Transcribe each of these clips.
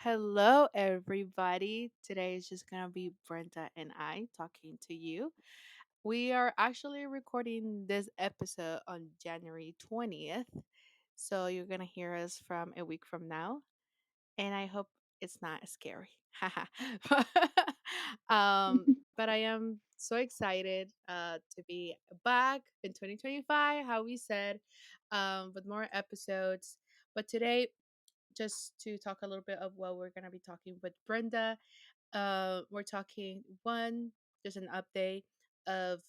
Hello, everybody. Today is just gonna be Brenda and I talking to you. We are actually recording this episode on January 20th. So you're gonna hear us from a week from now. And I hope it's not scary. Haha. But I am so excited to be back in 2025, how we said, with more episodes. But today, just to talk a little bit of what we're going to be talking with Brenda. We're talking one, just an update of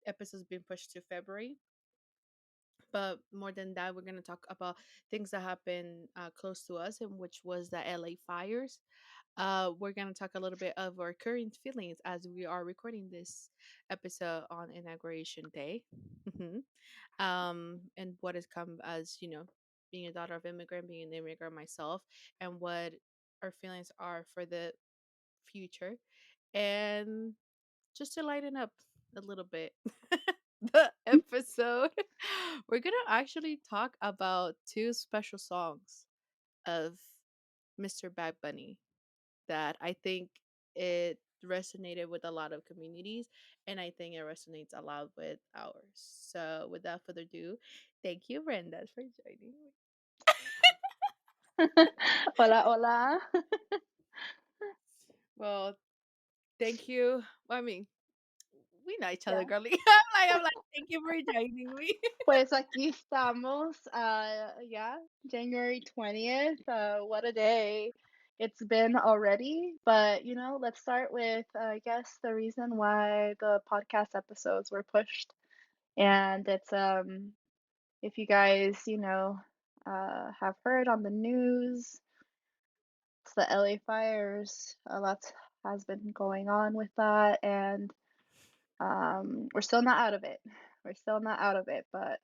episodes being pushed to February. But more than that, we're going to talk about things that happened close to us, and which was the LA fires. We're going to talk a little bit of our current feelings as we are recording this episode on Inauguration Day. And what has come as, being a daughter of immigrant, being an immigrant myself, and what our feelings are for the future. And just to lighten up a little bit the episode, we're going to actually talk about two special songs of Mr. Bad Bunny that I think it resonated with a lot of communities, and I think it resonates a lot with ours. So without further ado, thank you, Brenda, for joining me. Hola, hola. Well, thank you. I mean, we know each other, Yeah. girlie. I'm like, thank you for joining me. Pues aquí estamos. Yeah, January 20th. What a day it's been already. But, let's start with, I guess, the reason why the podcast episodes were pushed. And it's, if you guys, have heard on the news, it's the LA fires. A lot has been going on with that. And we're still not out of it. We're still not out of it, but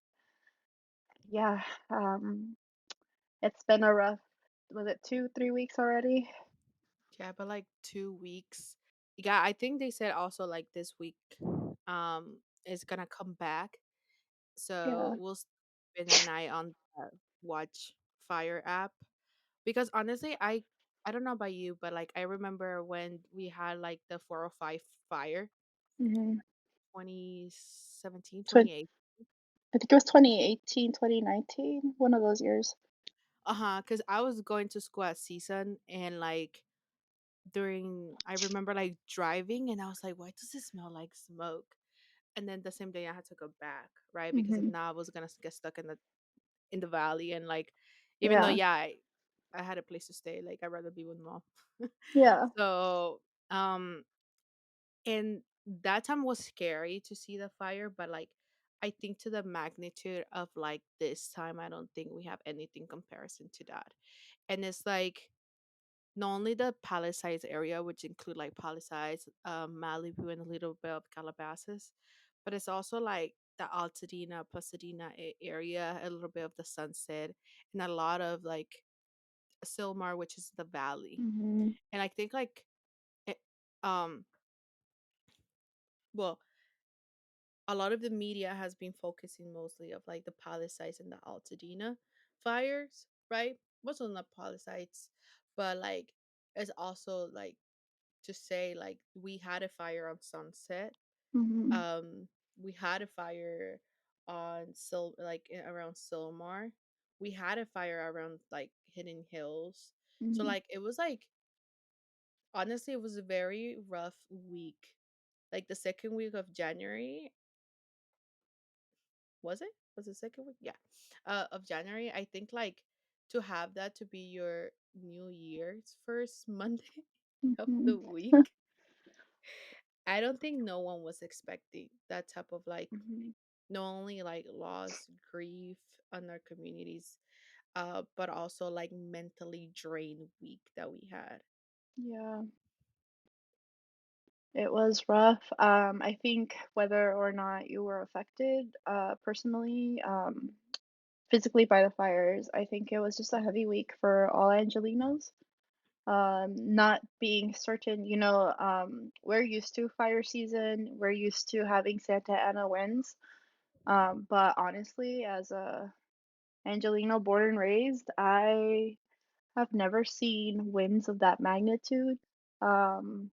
yeah, it's been a rough, was it 2, 3 weeks already? Yeah, but like 2 weeks. Yeah, I think they said also like this week, is gonna come back. So Yeah. we'll spend an eye on the Watch Fire app because honestly, I don't know about you, but like I remember when we had like the 405 fire Hmm. 2017, Twen 28. I think it was 2018, 2019, one of those years. Uh-huh, cuz I was going to school at season, and like during I remember like driving, and I was like, why does it smell like smoke? And then the same day I had to go back, right? Because if Hmm. not, I was going to get stuck in the valley, and like even though Yeah. yeah, I had a place to stay, like I'd rather be with mom. Yeah. So and that time was scary to see the fire, but like I think to the magnitude of like this time, I don't think we have anything comparison to that. And it's like not only the Palisades area, which include like Palisades, Malibu, and a little bit of Calabasas, but it's also like the Altadena, Pasadena area, a little bit of the Sunset, and a lot of like Silmar, which is the valley. Hmm. And I think like it, um well, a lot of the media has been focusing mostly of like the Palisades and the Altadena fires, right? Most of them not Palisades, but like it's also like to say like we had a fire on Sunset. Hmm. Um, we had a fire on around Silmar. We had a fire around like Hidden Hills. So Hmm. like it was like honestly it was a very rough week. Like the second week of January, was it? Was it second week? Yeah. Of January. I think like to have that to be your New Year's first Monday of the Hmm. week. I don't think no one was expecting that type of like Hmm. not only like loss, grief on our communities, but also like mentally drained week that we had. Yeah, it was rough. I think whether or not you were affected, personally, physically by the fires, I think it was just a heavy week for all Angelinos. Not being certain, we're used to fire season, we're used to having Santa Ana winds. But honestly, as a Angelino born and raised, I I've never seen winds of that magnitude. Um,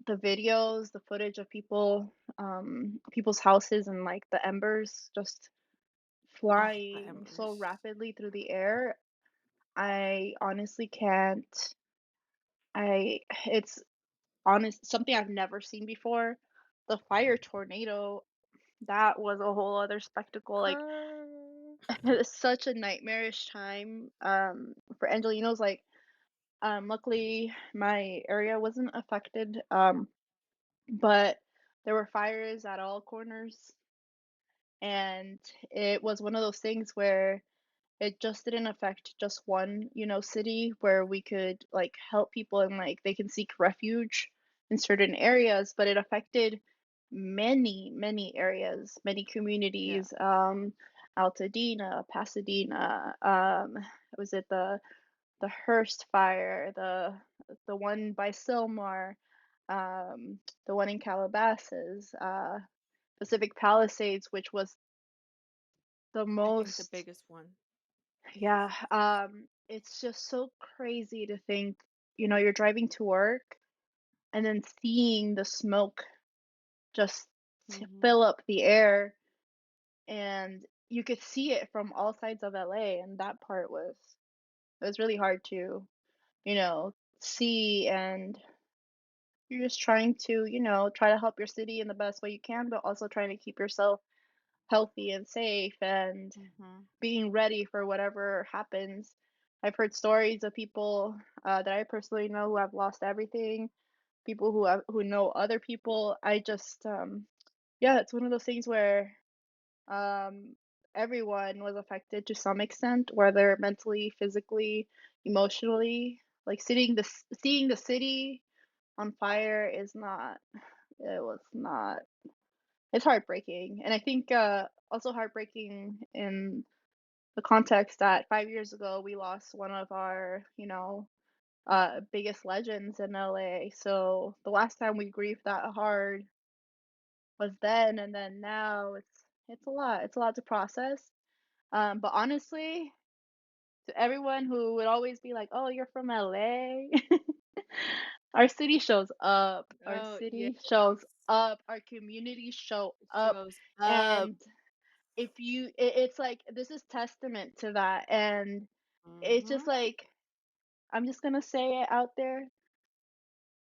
the videos, the footage of people's houses and like the embers just Oh, the flying so embers. rapidly through the air. I honestly can't. I it's honest something I've never seen before. The fire tornado, that was a whole other spectacle. Like Her. it's such a nightmarish time for Angelinos. Like luckily my area wasn't affected. But there were fires at all corners, and it was one of those things where it just didn't affect just one, city where we could like help people and like they can seek refuge in certain areas, but it affected many, many areas, many Yeah. communities. Altadena, Pasadena, was it the Hearst fire, the one by Sylmar, the one in Calabasas, Pacific Palisades, which was the I think the most, biggest one. yeah, it's just so crazy to think, you're driving to work and then seeing the smoke just Mm-hmm. fill up the air, and you could see it from all sides of LA, and that part was it was really hard to, see, and you're just trying to, try to help your city in the best way you can, but also trying to keep yourself healthy and safe and Mm-hmm. being ready for whatever happens. I've heard stories of people that I personally know who have lost everything, people who know other people. I just, yeah, it's one of those things where um, everyone was affected to some extent, whether mentally, physically, emotionally. Like seeing the city on fire is not. It was not. It's heartbreaking, and I think also heartbreaking in the context that 5 years ago we lost one of our, biggest legends in LA. So the last time we grieved that hard was then, and then now it's a lot. It's a lot to process. But honestly, to everyone who would always be like, "Oh, you're from LA," our city shows up. Our Oh, yes. city shows up. Our communities show It up, shows up. and if it's like this is testament to that, and it's just Mm-hmm. like I'm just gonna say it out there,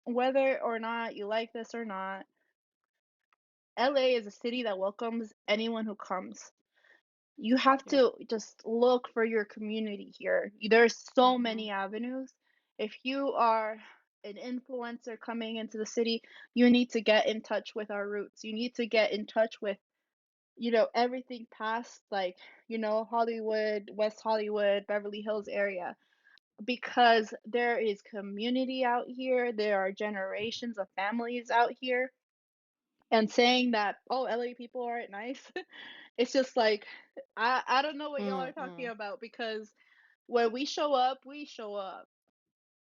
whether or not you like this or not, LA is a city that welcomes anyone who comes. You have Yeah. to just look for your community here. There's so Mm-hmm. many avenues. If you are an influencer coming into the city, you need to get in touch with our roots. You need to get in touch with, everything past like, Hollywood, West Hollywood, Beverly Hills area, because there is community out here. There are generations of families out here. And saying that, oh, LA people aren't nice, it's just like I don't know what y'all are talking Mm-mm. about, because when we show up, we show up.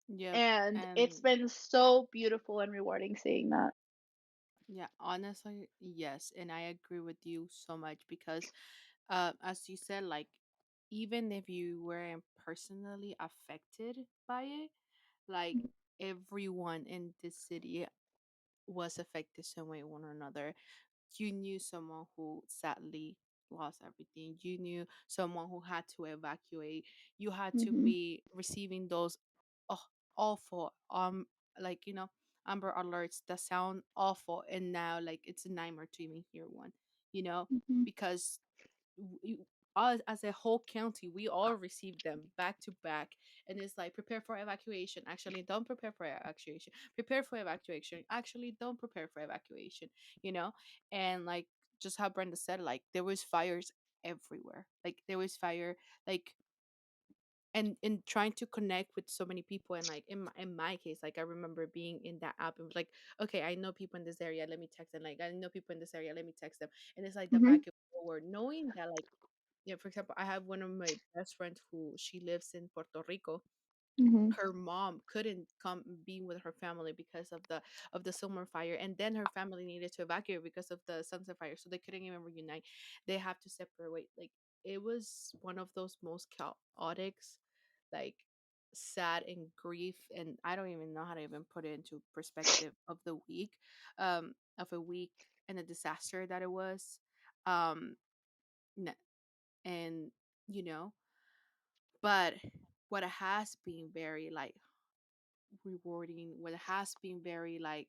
Yep. And it's And been so beautiful and rewarding seeing that. yeah, honestly, yes. And I agree with you so much because as you said, like even if you weren't personally affected by it, like everyone in this city was affected some way one or another. You knew someone who sadly lost everything. You knew someone who had to evacuate. You had to Mhm. be receiving those oh, awful like amber alerts that sound awful, and now like it's a nightmare to even hear one, you know, Mhm. because we, us as a whole county, we all received them back to back, and it's like prepare for evacuation. Actually, don't prepare for evacuation. Prepare for evacuation. Actually, don't prepare for evacuation. You know, and like just how Brenda said, like there was fires everywhere. Like there was fire, like and trying to connect with so many people, and like in my case, like I remember being in that app and was like, okay, I know people in this area, let me text them. Like I know people in this area, let me text them. And it's like the Mhm. back and forward, knowing that like yeah, for example, I have one of my best friends who she lives in Puerto Rico. Mhm. Her mom couldn't come be with her family because of the summer fire, and then her family needed to evacuate because of the sunset fire, so they couldn't even reunite. They have to separate. Like it was one of those most chaotic like sad and grief, and I don't even know how to even put it into perspective of the week, of a week and a disaster that it was. um n- and you know, but what has been very like rewarding, what has been very like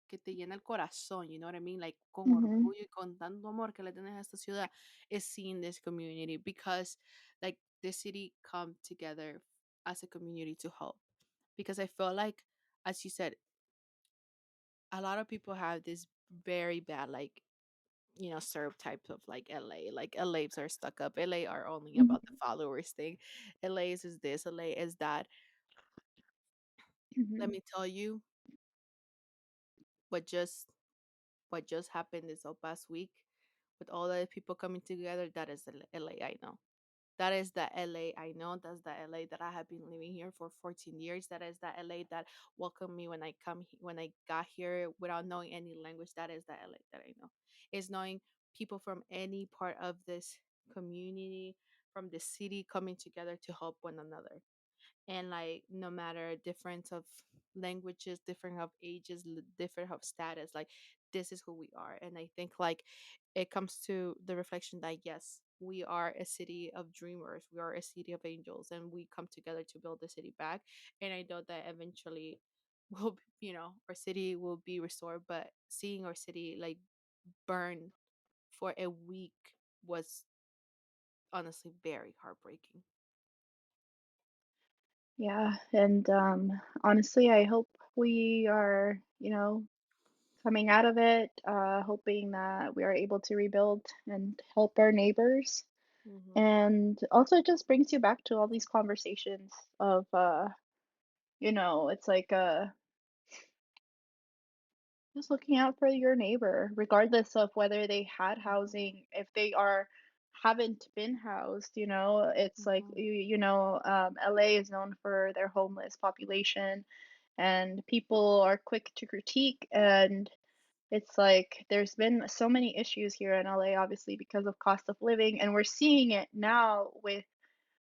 que te llena el corazón, you know what I mean? Like con Mhm. orgullo y con tanto amor que le tienes a esta ciudad is seeing this community, because like the city come together as a community to help. Because I feel like, as you said, a lot of people have this very bad like, you know, stereotypes of like LA. Like LAs are stuck up. LA are only about the Mhm. followers thing. LA is this, LA is that. Let Mhm. me tell you what just what just happened this whole past week with all the people coming together. That is the LA I know. That is the LA I know. That's the LA that I have been living here for 14 years. That is the LA that welcomed me when when I got here without knowing any language. That is the LA that I know. Is knowing people from any part of this community, from the city, coming together to help one another. And like no matter difference of languages, different of ages, different of status, like this is who we are. And I think like it comes to the reflection that yes, we are a city of dreamers, we are a city of angels, and we come together to build the city back. And I know that eventually will, you know, our city will be restored. But seeing our city like burn for a week was honestly very heartbreaking. Yeah, and honestly, I hope we are, coming out of it, hoping that we are able to rebuild and help our neighbors. Hmm. And also, it just brings you back to all these conversations of, it's like just looking out for your neighbor, regardless of whether they had Hmm. housing, if they haven't been housed, it's like Hmm. LA is known for their homeless population, and people are quick to critique. And it's like there's been so many issues here in LA, obviously, because of cost of living, and we're seeing it now with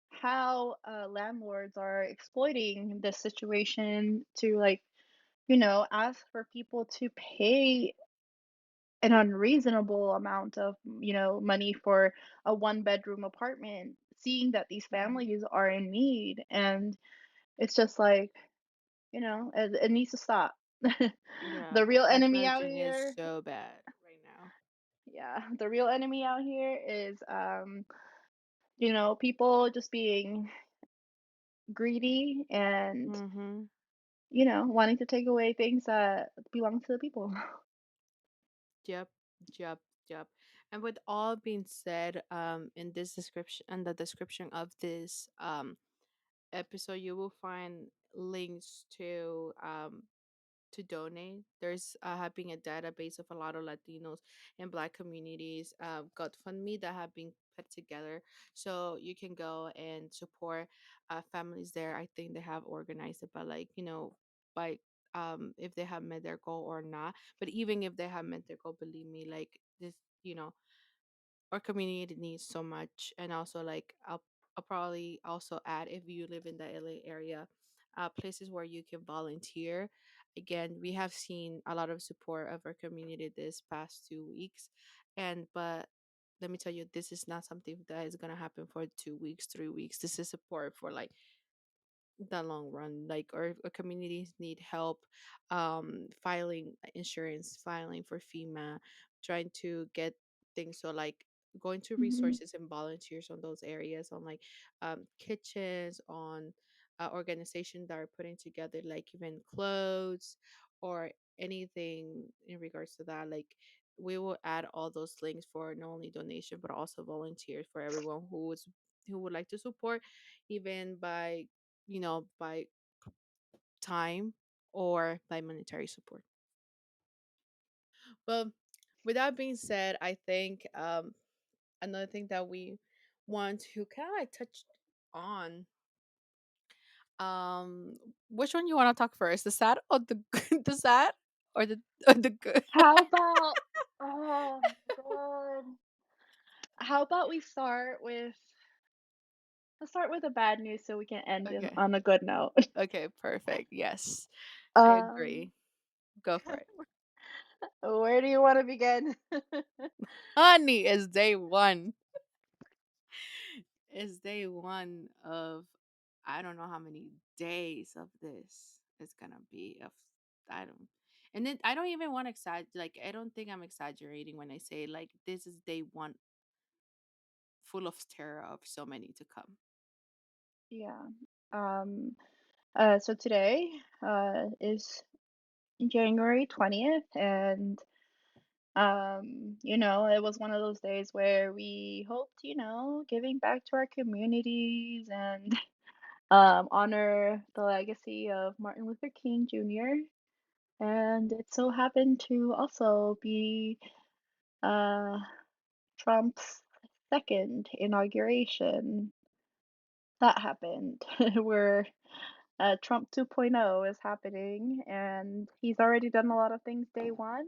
how landlords are exploiting this situation to, like, ask for people to pay an unreasonable amount of, money for a one-bedroom apartment, seeing that these Hmm. families are in need. And it's just like, it needs to stop. Yeah, The real that enemy out situation is here, so bad right now. yeah, the real enemy out here is, people just being greedy and, Mm-hmm. wanting to take away things that belong to the people. Yep, yep, yep. And with all being said, in this description and the description of this episode, you will find links to donate. There's having a database of a lot of Latinos and Black communities, GoFundMe that have been put together, so you can go and support families there. I think they have organized it by like, you know, by if they have met their goal or not. But even if they have met their goal, believe me, like this, you know, our community needs so much. And also like I'll probably also add, if you live in the LA area, places where you can volunteer. Again, we have seen a lot of support of our community this past 2 weeks. And but let me tell you, this is not something that is going to happen for 2 weeks, 3 weeks. This is support for like the long run. Like our communities need help filing insurance, filing for FEMA, trying to get things. So like going to Mhm. resources and volunteers on those areas, on like kitchens, on organizations that are putting together like even clothes or anything in regards to that. Like we will add all those links for not only donation but also volunteers for everyone who would like to support, even by, you know, by time or by monetary support. But with that being said, I think another thing that we want to kind of like touch on, um which one you want to talk first, the sad or the the sad or the good? How about oh god. How about we start with let's start with the bad news so we can end Okay. on a good note. Okay, perfect. Yes. I Um, agree. Go for it. where do you want to begin? Honey, it's day one. It's day one of I don't know how many days of this it's gonna be. Of I don't and then I don't even want to exaggerate. Like I don't think I'm exaggerating when I say like this is day one full of terror of so many to come. Yeah. Um, so today is January 20th, and it was one of those days where we hoped, giving back to our communities and honor the legacy of Martin Luther King Jr. And it so happened to also be uh, Trump's second inauguration. That happened, where Trump 2.0 is happening, and he's already done a lot of things day one.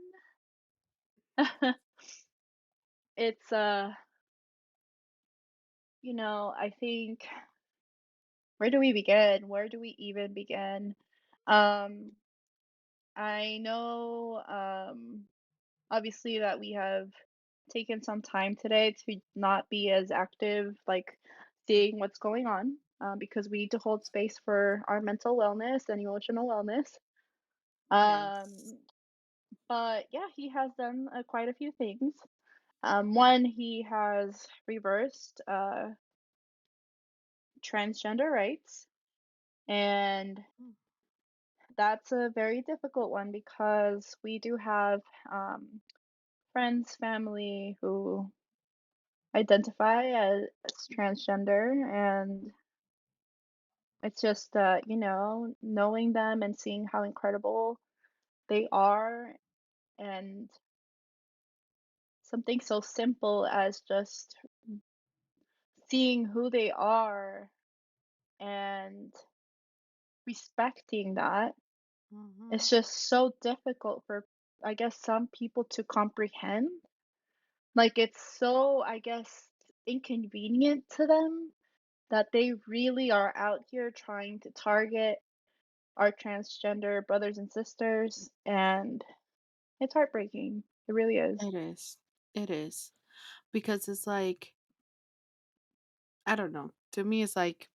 It's I think, where do we begin? Where do we even begin? Um, I know, obviously, that we have taken some time today to not be as active, like seeing what's going on, because we need to hold space for our mental wellness and emotional wellness. Yes. Um, but yeah, he has done quite a few things. One, he has reversed transgender rights, and Mm. that's a very difficult one because we do have friends, family who identify as transgender, and it's just knowing them and seeing how incredible they are, and something so simple as just seeing who they are and respecting that. Mm-hmm. It's just so difficult for, I guess, some people to comprehend. Like, it's so, I guess, inconvenient to them that they really are out here trying to target our transgender brothers and sisters, and it's heartbreaking. It really is. It is. It is. Because it's like, I don't know. To me, it's like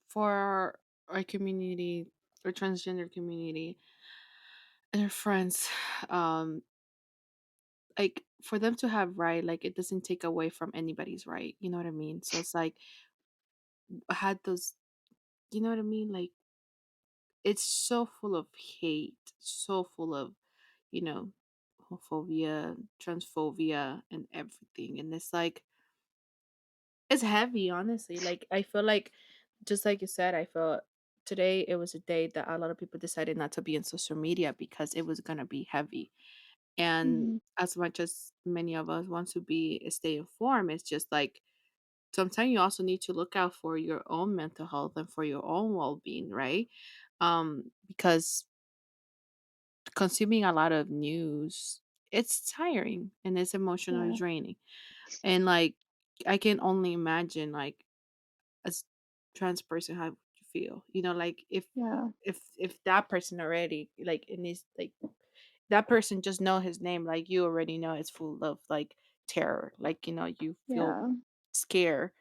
for our community, our transgender community, and their friends, um, like for them to have right, like it doesn't take away from anybody's right. You know what I mean? So it's like I had those, you know what I mean? Like it's so full of hate, so full of, you know, homophobia, transphobia, and everything. And it's like it's heavy, honestly. Like I feel like, just like you said, I feel today it was a day that a lot of people decided not to be in social media because it was gonna be heavy. And Mhm. as much as many of us want to be stay informed, it's just like sometimes you also need to look out for your own mental health and for your own well-being, right? Because consuming a lot of news, it's tiring and it's emotionally Yeah. draining. And like I can only imagine like as trans person how you feel, like Yeah. if that person already like in this like that person just know his name, like you already know it's full of like terror, like you feel Yeah. scared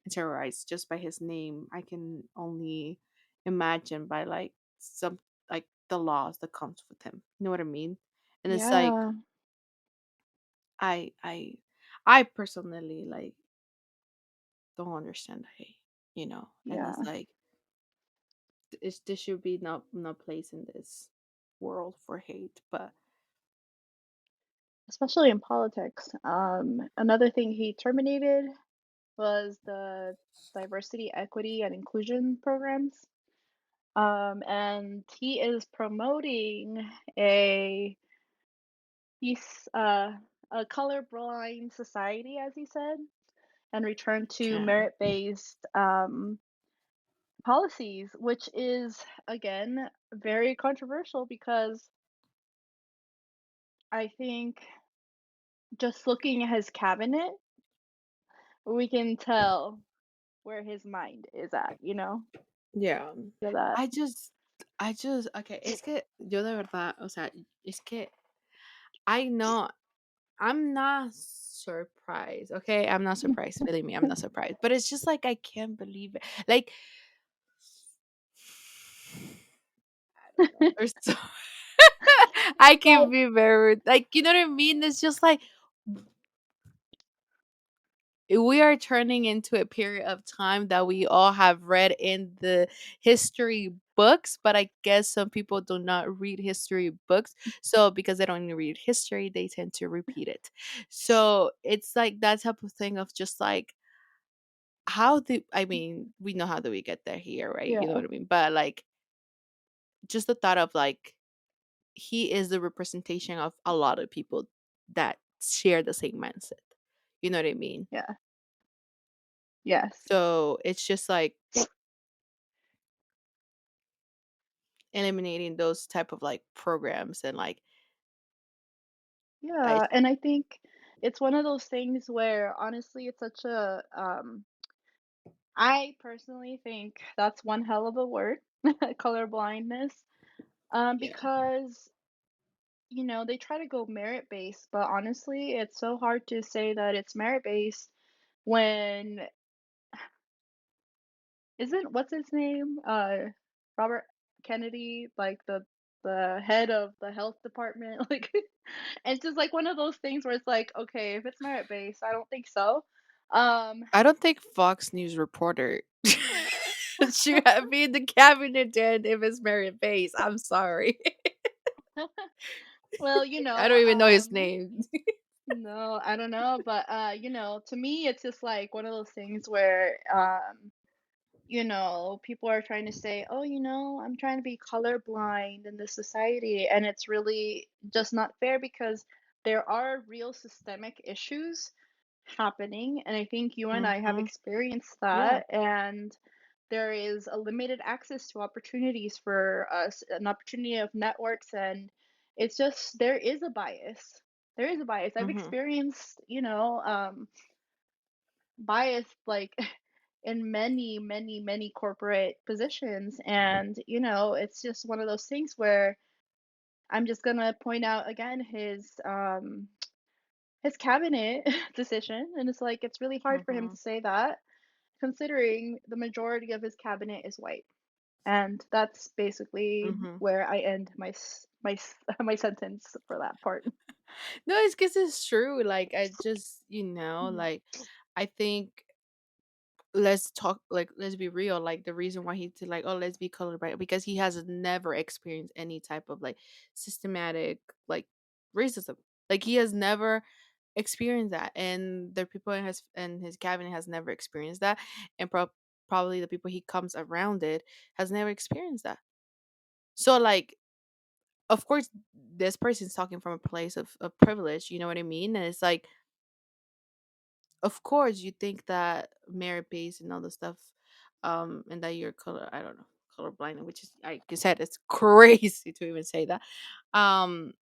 and terrorized just by his name. I can only imagine by like some like the laws that comes with him, you know what I mean? And it's like Yeah. i i I personally like don't understand hate, and it's Yeah. like there should be no place in this world for hate. But Especially in politics. Another thing he terminated was the diversity, equity, and inclusion programs. And he is promoting a he's a colorblind society, as he said, and return to yeah, merit-based policies, which is again very controversial because I think just looking at his cabinet, we can tell. where his mind is at, you know? Yeah. So that I just okay, es que yo de verdad, o sea, es que I know I'm not surprised, okay? I'm not surprised. Believe me, I'm not surprised. But it's just like I can't believe it. Like I don't know. There's so I can well, be very like you know what I mean? It's just like we are turning into a period of time that we all have read in the history books, but I guess some people do not read history books. So because they don't read history, they tend to repeat it. So it's like that type of thing of just like how do I mean, we know how do we get there here, right? You know yeah, what I mean? But like just the thought of like he is the representation of a lot of people that share the same mindset. You know what I mean? yeah, yes. So it's just like eliminating those type of like programs and like I Yeah, and I think it's one of those things where honestly it's such a I personally think that's one hell of a word, color blindness. yeah. Because they try to go merit based, but honestly, it's so hard to say that it's merit based when isn't what's his name? Robert Kennedy, like the head of the health department. Like it's just like one of those things where it's like, okay, if it's merit based, I don't think so. Um I don't think Fox News reporter should have been the cabinet then if it's Merit Base. I'm sorry. well, I don't even know his name. no, I don't know, but to me it's just like one of those things where people are trying to say, oh, I'm trying to be colorblind in this society. And it's really just not fair because there are real systemic issues happening. And I think you and I have Hmm. experienced Yeah. that. And there is a limited access to opportunities for us, an opportunity of networks. And it's just, there is a bias. There is a bias. I've Hmm. experienced, bias like in many many many corporate positions, and it's just one of those things where I'm just gonna point out again his cabinet decision, and it's like it's really hard for him Hmm. to say that considering the majority of his cabinet is white. And that's basically Hmm. where I end my sentence for that part. No, it's because it's true. Like I just, Mhm. like I think let's talk like let's be real like the reason why he did like oh let's be colorblind because he has never experienced any type of like systematic like racism like he has never experienced that and the people in his cabinet has never experienced that and probably the people he comes around it has never experienced that so like of course this person's talking from a place of privilege you know what I mean and it's like of course you think that merit based and all the stuff and that you're color I don't know colorblind which is like you said it's crazy to even say that um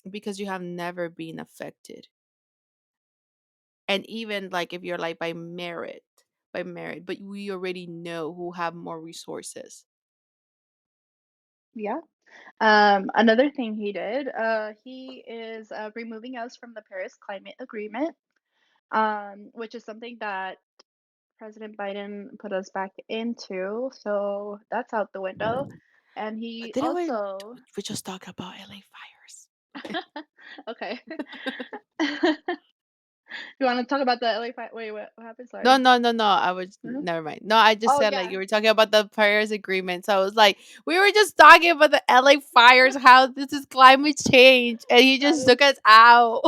because you have never been affected and even like if you're like by merit but we already know who have more resources. Yeah. Another thing he did, he is removing us from the Paris Climate Agreement, which is something that President Biden put us back into. So that's out the window. And But he didn't also, we just talk about LA fires okay. okay. You want to talk about the LA fight? Wait, what happened? No, Sorry. no, no, no. I was Mhm. never mind. No, I just Oh, said like yeah. you were talking about the Paris Agreement. So I was like, we were just talking about the LA fires, how this is climate change, and he That just is took us out.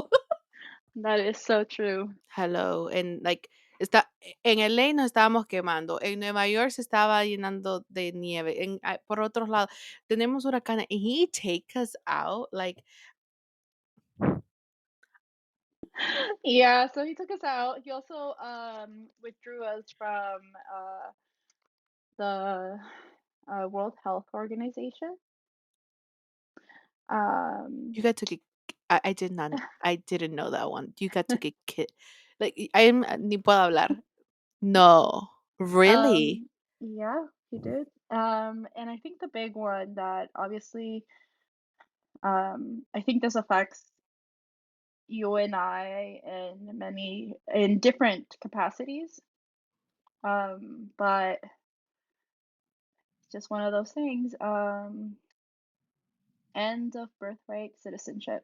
that is so true. Hello, and like está en LA nos estábamos quemando, en Nueva York se estaba llenando de nieve, por otros lados tenemos huracanes, and he take us out like Yeah, so he took us out. He also withdrew us from the World Health Organization. Um you got to get. I did not. I didn't know that one. You got to get kid. Like I'm ni puedo hablar. No. Really? Yeah, he did. And I think the big one that obviously, I think this affects you and I in many in different capacities. But it's just one of those things. End of birthright citizenship.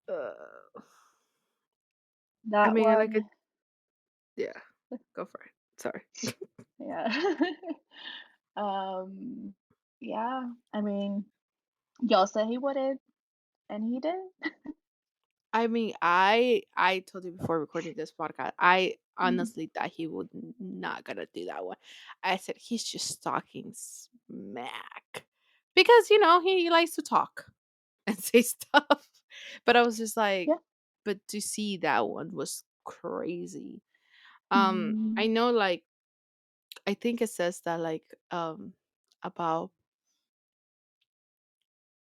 Uh, I That mean, I like one, it. Yeah, go for it. Sorry. yeah. um, yeah. I mean, y'all said he wouldn't, and he did. I mean, I told you before recording this podcast, I Mhm. honestly thought he would not gonna do that one. I said he's just talking smack because he likes to talk and say stuff. But I was just like, Yeah. but to see that one was crazy. I Mm, know, like I think it says that about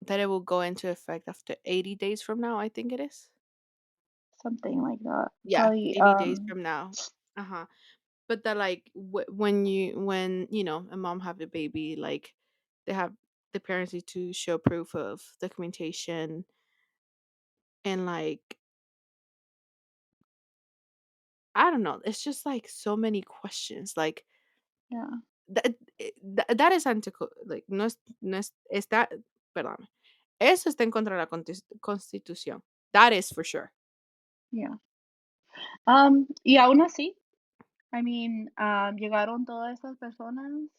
that it will go into effect after 80 days from now. I think it is. something like that. Yeah, Probably. 80 days from now. Uh huh. But that like when a mom have a baby, like they have the parents need to show proof of documentation, and like I don't know, it's just like so many questions, like Yeah. that is like no es está, perdón, eso está en contra de la constitución, that is for sure. Yeah. Y aún así, I mean, llegaron todas estas personas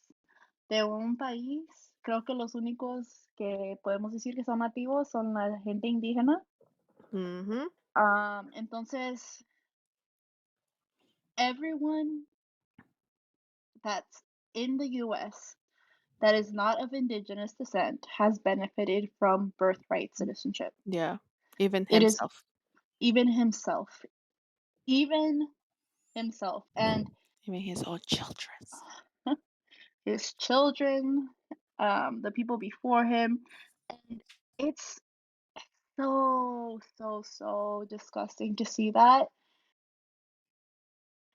de un país. Creo que los únicos que podemos decir que son nativos son la gente indígena. Mm-hmm. Entonces, everyone that's in the US that is not of indigenous descent has benefited from birthright citizenship. Yeah, even It is himself. even himself, even himself, and Even his own children. his children, the people before him, and it's so disgusting to see that.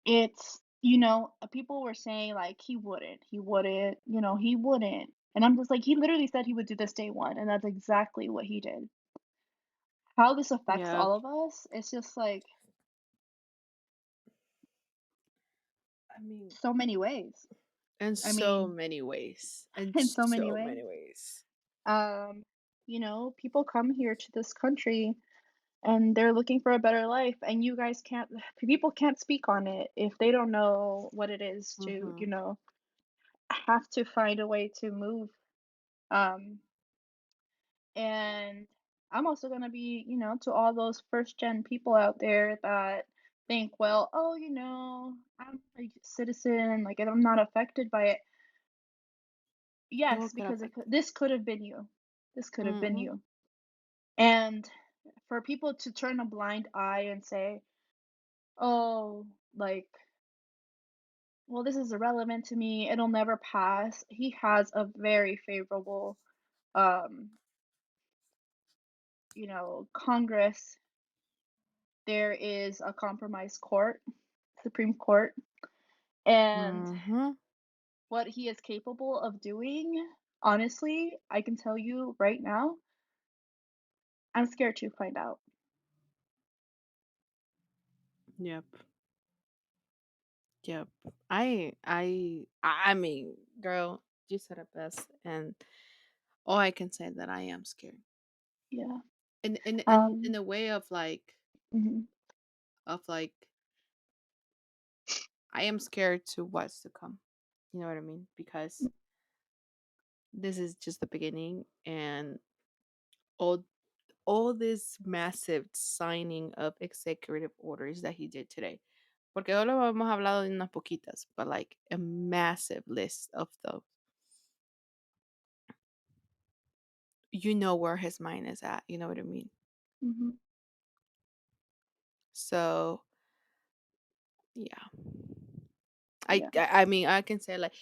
It's people were saying like he wouldn't, and I'm just like he literally said he would do this day one, and that's exactly what he did. How this affects Yeah, all of us, it's just like I mean, so many ways. in I so mean, many ways, in in so many so ways. many ways. Um, people come here to this country and they're looking for a better life, and you guys can't people can't speak on it if they don't know what it is to, Mm-hmm. have to find a way to move. Um, and I'm also gonna be, to all those first gen people out there that think, well, oh, I'm a citizen, like I'm not affected by it. It will Yes, get because affected. this could have been you. This could have been Mm-hmm. you. And for people to turn a blind eye and say, oh, like, well, this is irrelevant to me, it'll never pass. He has a very favorable, um, Congress. There is a compromise court, Supreme Court, and Mm-hmm. what he is capable of doing, honestly, I can tell you right now, I'm scared to find out. Yep. Yep. I mean, girl, you said it best, and all I can say that I am scared. Yeah. In Um, a way mhm, of like I am scared to what's to come. You know what I mean? Because this is just the beginning, and all all this massive signing of executive orders that he did today. Porque ahora hemos hablado de unas poquitas, but like a massive list of those. You know where his mind is at. You know what I mean? mhm, So yeah, yeah, I mean I can say like,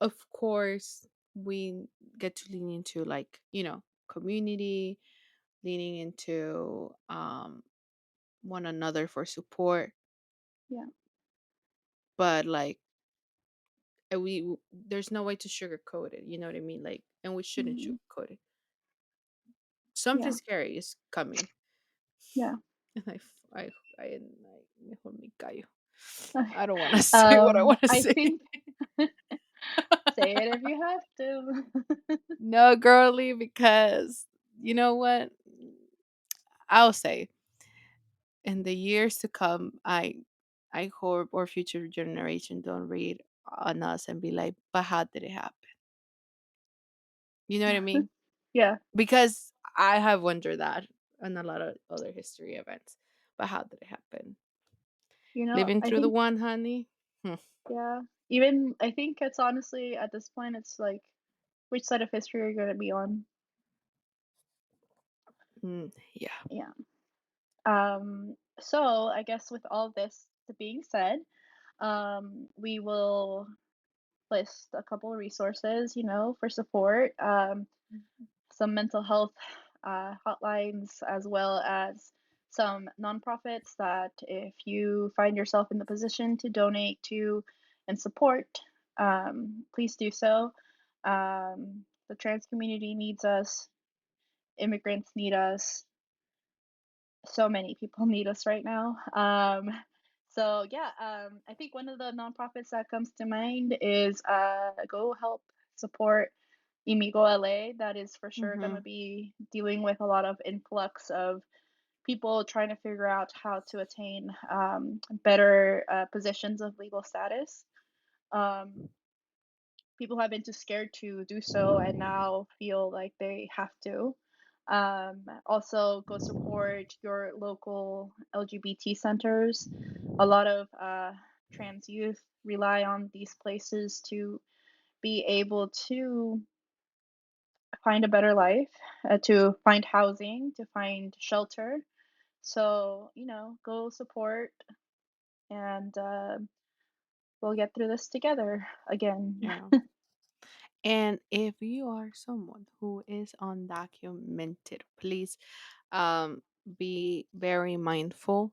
of course we get to lean into like community, leaning into one another for support, Yeah. but like there's no way to sugarcoat it. You know what I mean? Like, and we shouldn't Mhm. sugarcoat it. Something Yeah. scary is coming, Yeah. and I mejor me callo. I don't want to say what I Um, want to I say. think say it if you have to. No, girly, because you know what? I'll say in the years to come, I hope our future generation don't read on us and be like, "But how did it happen?" You know what I mean? Yeah. Because I have wondered that on a lot of other history events. But how did it happen? Living I through the think one, honey. Hmm. yeah. Even I think it's honestly at this point it's like which side of history are you gonna be on? Yeah. Yeah. So I guess with all this being said, we will list a couple of resources, for support. Some mental health hotlines, as well as some nonprofits that if you find yourself in the position to donate to and support, please do so. The trans community needs us, immigrants need us, so many people need us right now. So yeah, I think one of the nonprofits that comes to mind is Go Help Support Imigo LA. That is for sure going Mm-hmm. to be dealing with a lot of influx of people trying to figure out how to attain better positions of legal status. Um, People have been too scared to do so and now feel like they have to. Also, go support your local LGBT centers. A lot of trans youth rely on these places to be able to find a better life, to find housing, to find shelter. So, go support and we'll get through this together again. Yeah. And if you are someone who is undocumented, please be very mindful,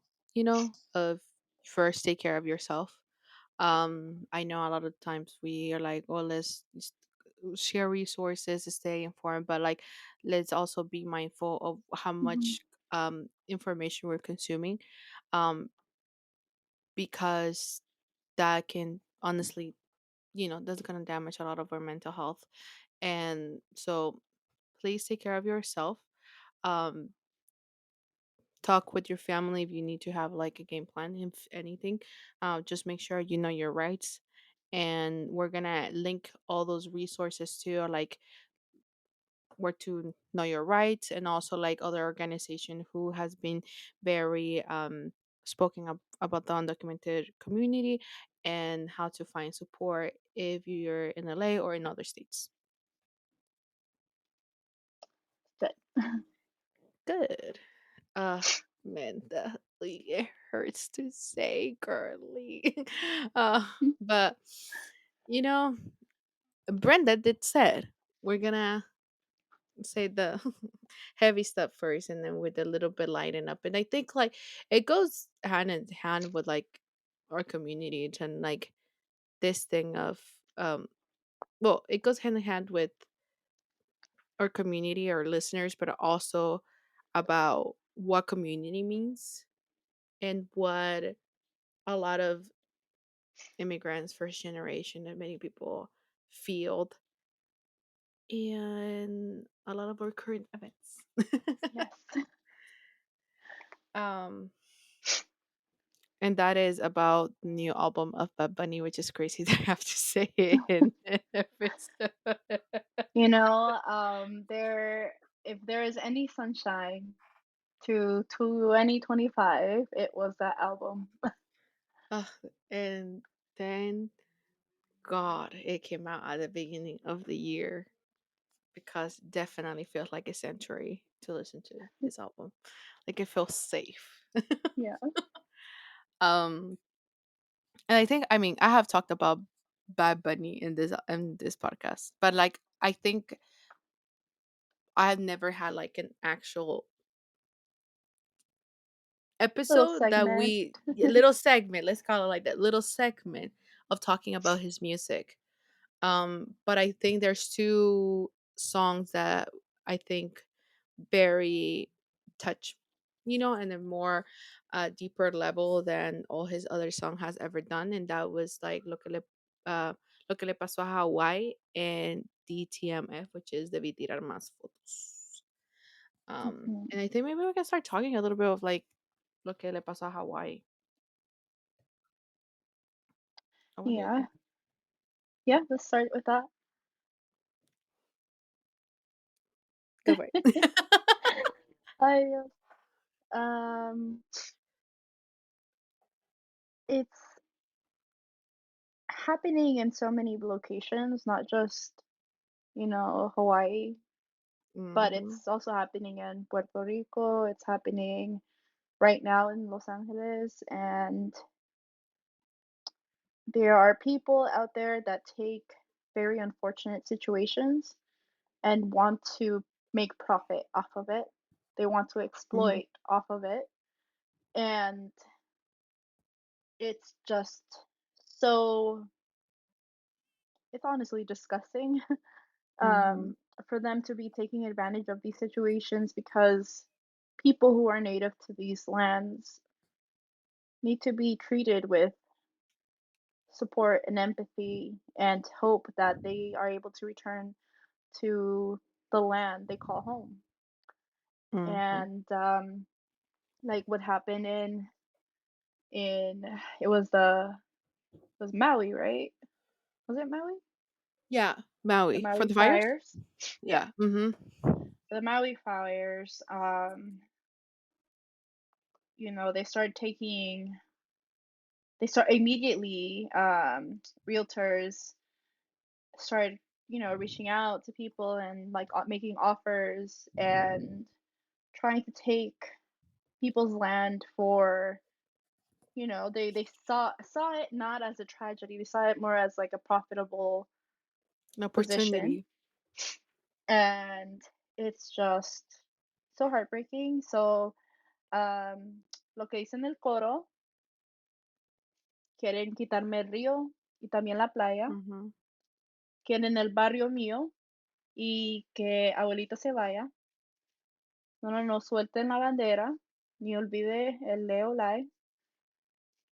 of first take care of yourself. I know a lot of times we are like, oh, let's just share resources to stay informed, but like let's also be mindful of how Mhm. much information we're consuming, um because that can honestly, that's going to damage a lot of our mental health. And so please take care of yourself. um Talk with your family if you need to have like a game plan, if anything. Just make sure you know your rights, and we're gonna link all those resources to like where to know your rights, and also like other organization who has been very spoken up about the undocumented community and how to find support if you're in LA or in other states. But Good. uh Man, it hurts to say, girly. But you know Brenda did said we're gonna say the heavy stuff first, and then with a little bit lighten up. And I think like it goes hand in hand with like our community and like this thing of um well, it goes hand in hand with our community, our listeners, but also about what community means and what a lot of immigrants, first generation, and many people feel, and a lot of our current events. yes. um and that is about the new album of Bad Bunny, which is crazy that I have to say it in episode. There if there is any sunshine to 2025, it was that album. Ugh, and then God, it came out at the beginning of the year, because definitely feels like a century to listen to his album. Like it feels safe. Yeah. um and I think, I mean, I have talked about Bad Bunny in this podcast, but like I think I have never had like an actual Little episode that segment. we a little segment, let's call it like that, little segment of talking about his music. But I think there's two songs that I think very touch, and a more deeper level than all his other song has ever done, and that was like uh, lo que le pasó a Hawaii and DtMF, which is Debí tirar más fotos. Mhm. And I think maybe we can start talking a little bit of like lo que le pasó a Hawaii. What do you Yeah. think? Yeah, let's start with that. Go for it. I um it's happening in so many locations, not just, Hawaii, but Hmm. it's also happening in Puerto Rico. It's happening right now in Los Angeles, and there are people out there that take very unfortunate situations and want to make profit off of it. They want to Hmm. exploit off of it, and it's just so it's honestly disgusting. Hmm. um, for them to be taking advantage of these situations because people who are native to these lands need to be treated with support and empathy and hope that they are able to return to the land they call home. Hmm. And like what happened in it was Maui, right? Was it Maui? Yeah, The Maui for Maui the fires. fires. Yeah, Yeah. Hmm. the Maui fires. They started taking they start immediately realtors started reaching out to people and like making offers and trying to take people's land for they saw it not as a tragedy, they saw it more as like a profitable An position. opportunity. And it's just so heartbreaking. So lo que dice en el coro, quieren quitarme el río y también la playa, Hmm. quieren el barrio mío y que abuelito se vaya. No, no, no suelten la bandera, ni olvide el Leo Lai,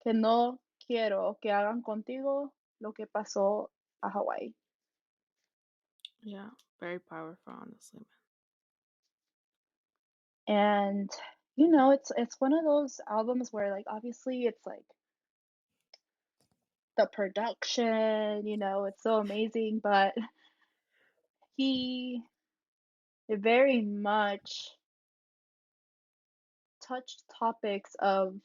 que no quiero que hagan contigo lo que pasó a Hawái. Yeah, very powerful, honestly, man. And it's one of those albums where like obviously it's like the production, it's so amazing, but he very much touched topics of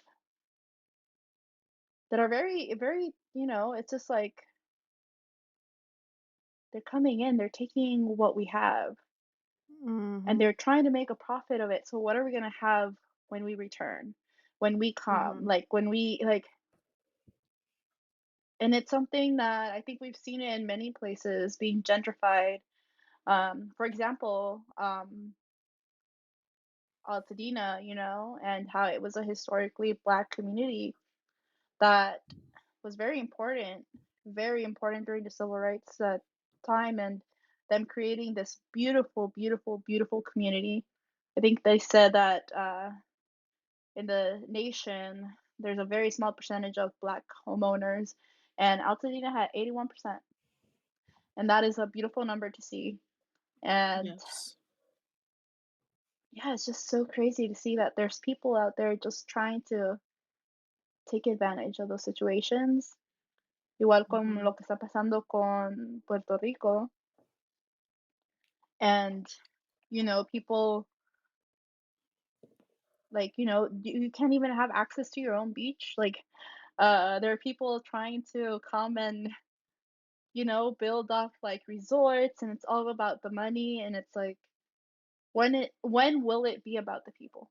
that are very, very, it's just like they're coming in, they're taking what we have and Hmm. they're trying to make a profit of it. So what are we going to have when we return? When we come? Hmm. Like when we like and it's something that I think we've seen it in many places being gentrified. For example, Altadena, and how it was a historically black community that was very important during the civil rights time, and them creating this beautiful, beautiful, beautiful community. I think they said that in the nation, there's a very small percentage of black homeowners, and Altadena had 81%. And that is a beautiful number to see. And Yes. yeah, it's just so crazy to see that there's people out there just trying to take advantage of those situations. Igual con Hmm. lo que está pasando con Puerto Rico. And, people like, you can't even have access to your own beach. Like, there are people trying to come and build off like resorts, and it's all about the money, and it's like when will it be about the people?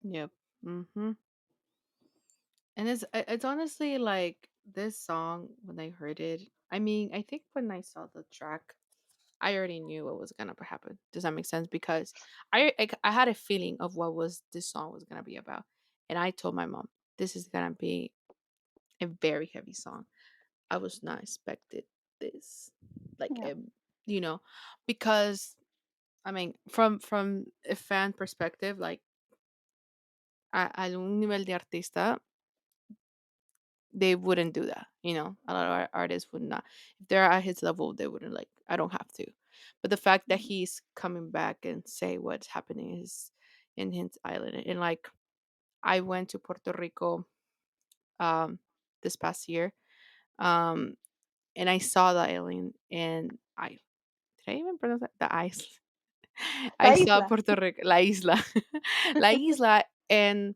Yep. Hmm. And it's honestly like this song when I heard it. I mean, I think when I saw the track, I already knew what was gonna happen. Does that make sense? Because I had a feeling of what was this song was gonna be about, and I told my mom this is gonna be a very heavy song. I was not expected this, like Yeah. you know, because I mean, from a fan perspective, like a un nivel de artista, they wouldn't do that. You know, a lot of artists would not. If they're at his level, they wouldn't like. I don't have to. But the fact that Mhm. he's coming back and say what's happening is in his island, and like I went to Puerto Rico um this past year, um, and I saw the island, and I did I even pronounce that? The island. I La saw isla. Puerto Rico, La Isla, La Isla, and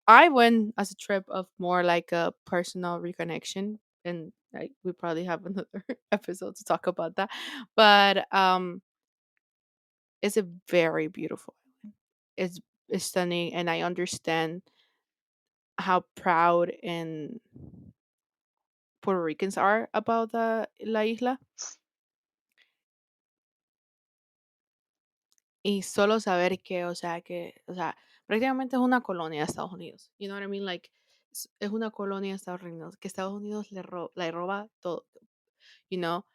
I went as a trip of more like a personal reconnection, and like we probably have another episode to talk about that. But it's a very beautiful island. It's stunning, and I understand how proud and Puerto Ricans are about the La Isla. Y solo saber que, o sea, prácticamente es una colonia de Estados Unidos. You know what I mean? Like, es una colonia de Estados Unidos, que Estados Unidos le roba todo. You know,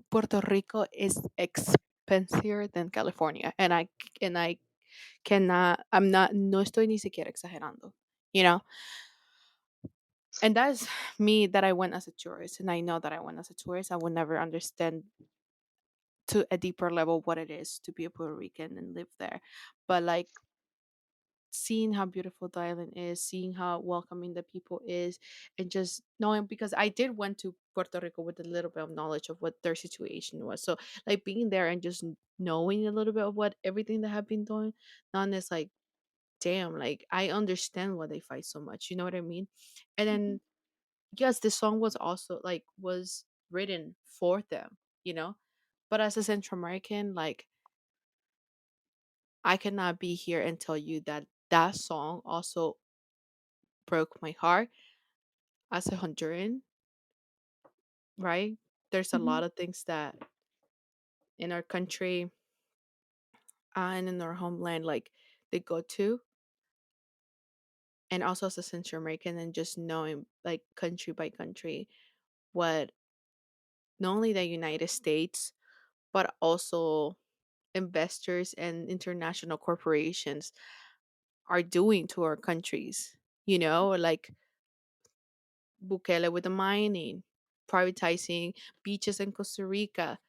Puerto Rico is expensive than California, and I cannot. I'm not. No estoy ni siquiera exagerando. You know, and that's me that I went as a tourist, and I know that I went as a tourist. I would never understand to a deeper level what it is to be a Puerto Rican and live there, but like seeing how beautiful the island is, seeing how welcoming the people is, and just knowing because I did went to Puerto Rico with a little bit of knowledge of what their situation was. So like being there and just knowing a little bit of what everything that have been doing, not as like damn, like I understand why they fight so much. You know what I mean? And Mhm. then yes, this song was also like was written for them, you know. But as a Central American, like I cannot be here and tell you that that song also broke my heart as a Honduran, right? There's a Mhm. lot of things that in our country and in our homeland, like they go to, and also as a Central American, and just knowing like country by country what not only the United States, but also investors and international corporations are doing to our countries. You know, like Bukele with the mining, privatizing beaches in Costa Rica.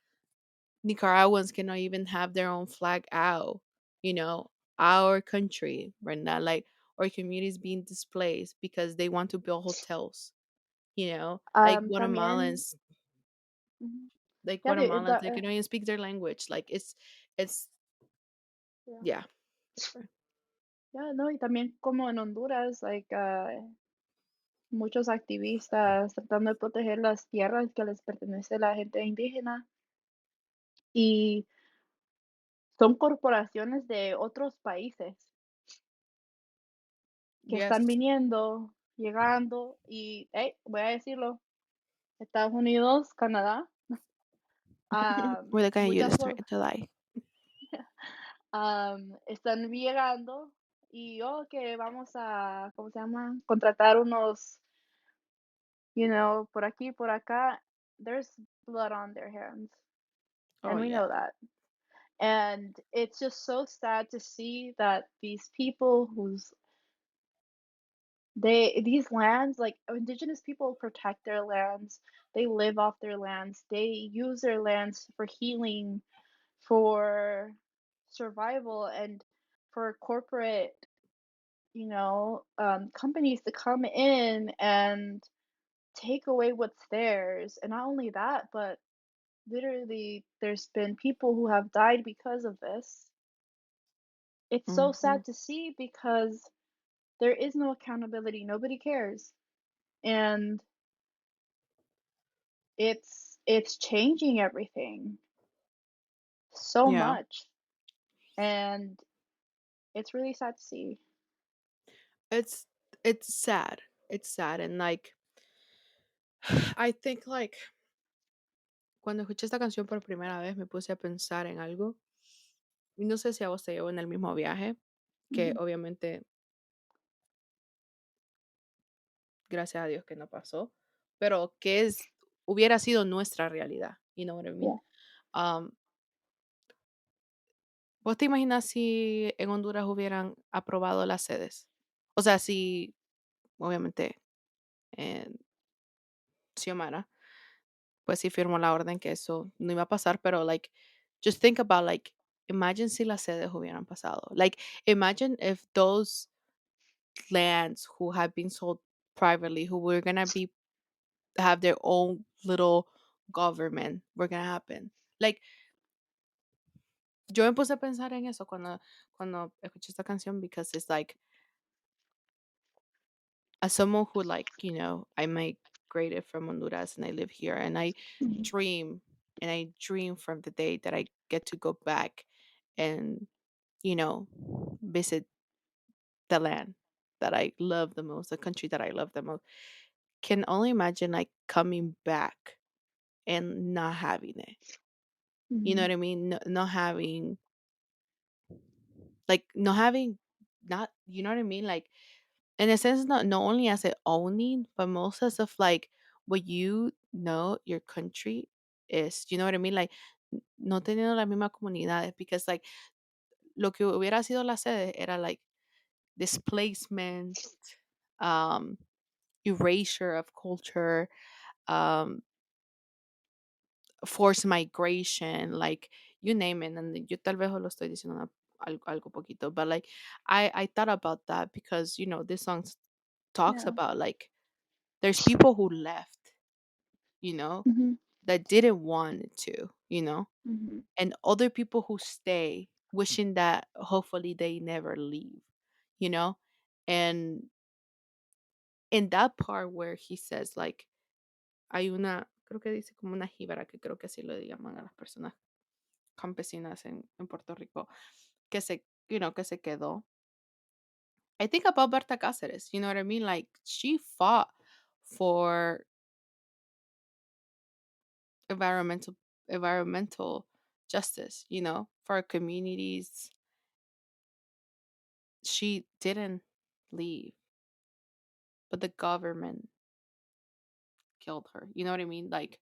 Nicaraguans cannot even have their own flag out. You know, our country right now, like our communities being displaced because they want to build hotels. You know, También, ujú. Like Yeah, Guatemalans, they can even speak their language. Like it's yeah. yeah. Sorry. Yeah, no, y también como en Honduras, like, muchos activistas tratando de proteger las tierras que les pertenece a la gente indígena y son corporaciones de otros países que están Yes, viniendo, llegando y, voy a decirlo, Estados Unidos, Canadá, we're the kind of you to muchas start to lie. están llegando y, que vamos a, ¿cómo se llama? Contratar unos, por aquí, por acá. There's blood on their hands, Oh and we yeah. know that. And it's just so sad to see that these people whose these lands, like indigenous people protect their lands, they live off their lands, they use their lands for healing, for survival, and for corporate, companies to come in and take away what's theirs. And not only that, but literally there's been people who have died because of this. It's so Hmm. sad to see because there is no accountability. Nobody cares. And it's changing everything so Yeah. much. And it's really sad to see. It's it's sad. It's sad and like I think like cuando escuché esta canción por primera vez me puse a pensar en algo. Y no sé si a vos te llevó en el mismo viaje, que Mhm. obviamente, gracias a Dios que no pasó, pero que hubiera sido nuestra realidad. You know what I mean? Yeah. Um, ¿Vos te imaginas si en Honduras hubieran aprobado las sedes? O sea, si, obviamente, eh, Xiomara, pues sí firmó la orden que eso no iba a pasar, pero like, just think about like, imagine si las sedes hubieran pasado. Like, imagine if those lands who have been sold privately, who were gonna be have their own little government, were gonna happen. Like, yo me puse a pensar en eso cuando escuché esta canción because it's like as someone who like I migrated from Honduras and I live here and Mhm. dream I dream from the day that I get to go back and visit the land that I love the most, the country that I love the most. Can only imagine like coming back and not having it. You know Mhm. what I mean? No, not having like not having not you know what I mean? Like in a sense not only as it owning, but most as of like what you know your country is. You know what I mean? Like no teniendo las mismas comunidades because like lo que hubiera sido la sede era like displacement, um, erasure of culture, um, forced migration, like you name it. And yo tal vez lo estoy diciendo algo poquito, but like I thought about that because this song talks Yeah. about like there's people who left, you know, Mhm. that didn't want to, Mhm. and other people who stay wishing that hopefully they never leave, you know, and in that part where he says like hay una, creo que dice como una jíbara, que creo que así lo llaman a las personas campesinas en Puerto Rico, que se quedó. I think about Berta Cáceres, you know what I mean? Like she fought for environmental environmental justice, for our communities. She didn't leave, but the government killed her. You know what I mean? Like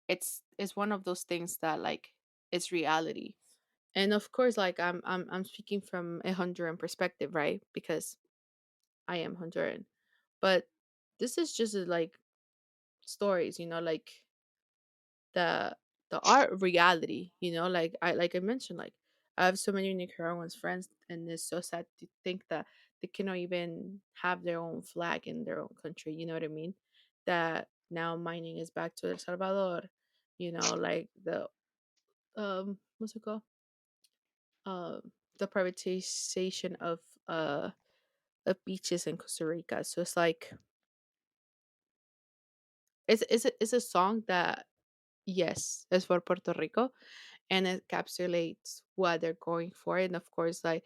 it's one of those things that like it's reality. And of course, like I'm speaking from a Honduran perspective, right? Because I am Honduran. But this is just like stories, like the the art reality, like I mentioned, like I have so many Nicaraguan friends, and it's so sad to think that they cannot even have their own flag in their own country. You know what I mean? That now mining is back to El Salvador. Like what's it called? The privatization of beaches in Costa Rica. So it's like it's a song that, yes, it's for Puerto Rico, and it encapsulates what they're going for, and of course, like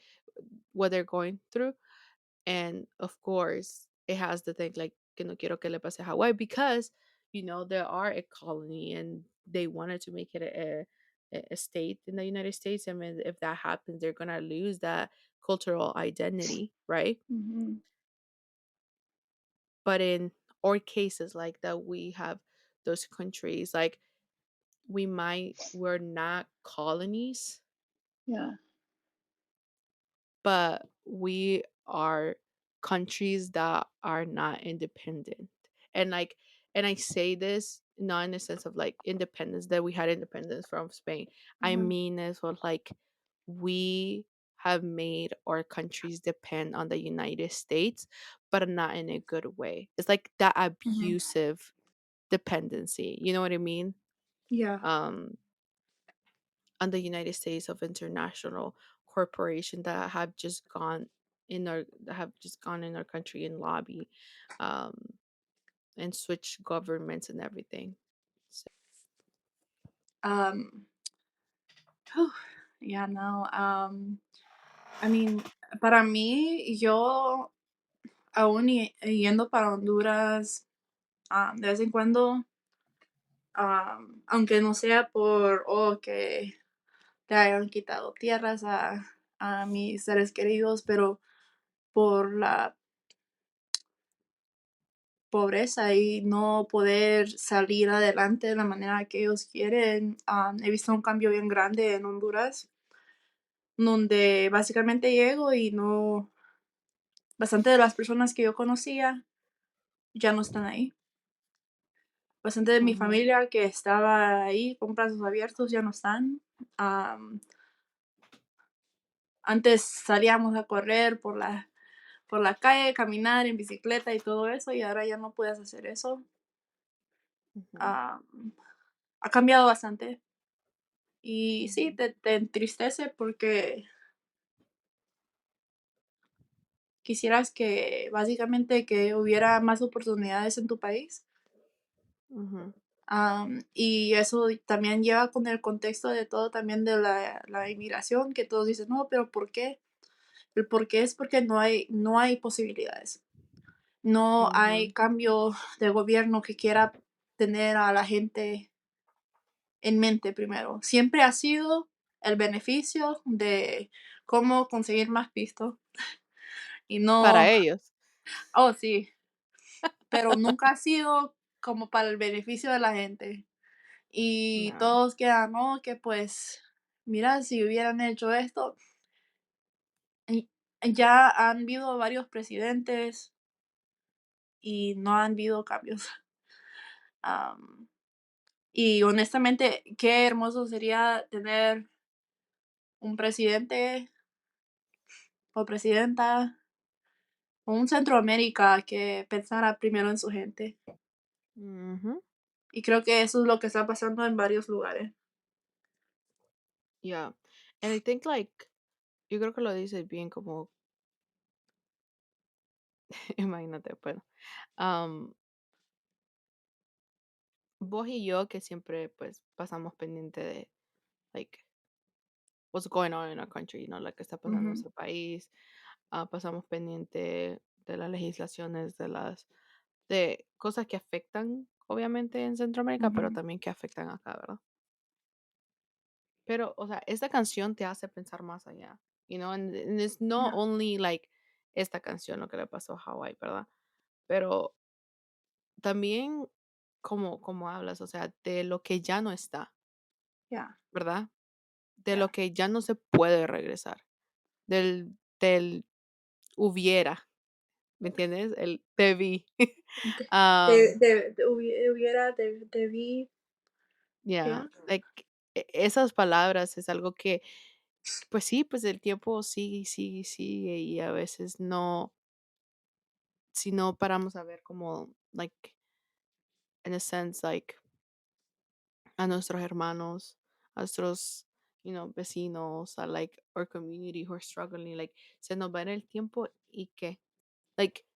what they're going through, and of course, it has the thing like que no quiero que le pase a Hawaii because there are a colony and they wanted to make it a state in the United States. I mean, if that happens, they're gonna lose that cultural identity, right? Mhm. But in our cases, like that, we have those countries like we're not colonies, Yeah. but we are countries that are not independent. And like, and I say this not in the sense of like independence that we had independence from Spain. I Mhm. mean as well like we have made our countries depend on the United States, but not in a good way. It's like that Mhm. abusive dependency. You know what I mean? Yeah. Um on the United States of international corporation that have just gone in our country and lobby, um, and switch governments and everything. So, Um. whew, yeah. No. I mean, para mí, yo aún yendo para Honduras, de vez en cuando, aunque no sea por, que te hayan quitado tierras a mis seres queridos, pero por la pobreza y no poder salir adelante de la manera que ellos quieren. He visto un cambio bien grande en Honduras, donde básicamente llego y no, bastante de las personas que yo conocía ya no están ahí. Bastante de mi Ujú, familia que estaba ahí con brazos abiertos ya no están. Am, Antes salíamos a correr por la calle, caminar en bicicleta y todo eso, y ahora ya no puedes hacer eso. ujú, Am, Ha cambiado bastante. Y sí, ujú, te entristece porque quisieras que básicamente que hubiera más oportunidades en tu país. ujú, Y eso también lleva con el contexto de todo también de la inmigración, que todos dicen, no, pero ¿por qué? El por qué es porque no hay posibilidades. No hay ujú. cambio de gobierno que quiera tener a la gente en mente primero. Siempre ha sido el beneficio de cómo conseguir más pisto y no, Para ellos. oh sí, pero nunca ha sido como para el beneficio de la gente. Y No. todos quedan, no, que pues, mira, si hubieran hecho esto, y ya han habido varios presidentes y no han habido cambios. Am, y honestamente, qué hermoso sería tener un presidente o presidenta o un Centroamérica que pensara primero en su gente. Ujú. Y creo que eso es lo que está pasando en varios lugares. Yeah. And I think like, yo creo que lo dices bien como, imagínate, bueno, am, vos y yo que siempre pues pasamos pendiente de like what's going on in our country, lo que está pasando en Ujú, nuestro país, pasamos pendiente de las legislaciones, de cosas que afectan obviamente en Centroamérica, pero ujú. también que afectan acá, ¿verdad? Pero, o sea, esta canción te hace pensar más allá, and it's not Ya, only like esta canción lo que le pasó a Hawái, ¿verdad? Pero también como hablas, o sea, de lo que ya no está, ya, ¿verdad? De lo ya. que ya no se puede regresar, del hubiera, ¿me entiendes? El debí. Am, Hubiera, debí, yeah, ya, like esas palabras es algo que, pues sí, pues el tiempo sigue y sigue y sigue y a veces no, si no paramos a ver como, like, in a sense, like, a nuestros hermanos, a nuestros, vecinos, a like our community who are struggling, like, se nos va en el tiempo y que, like,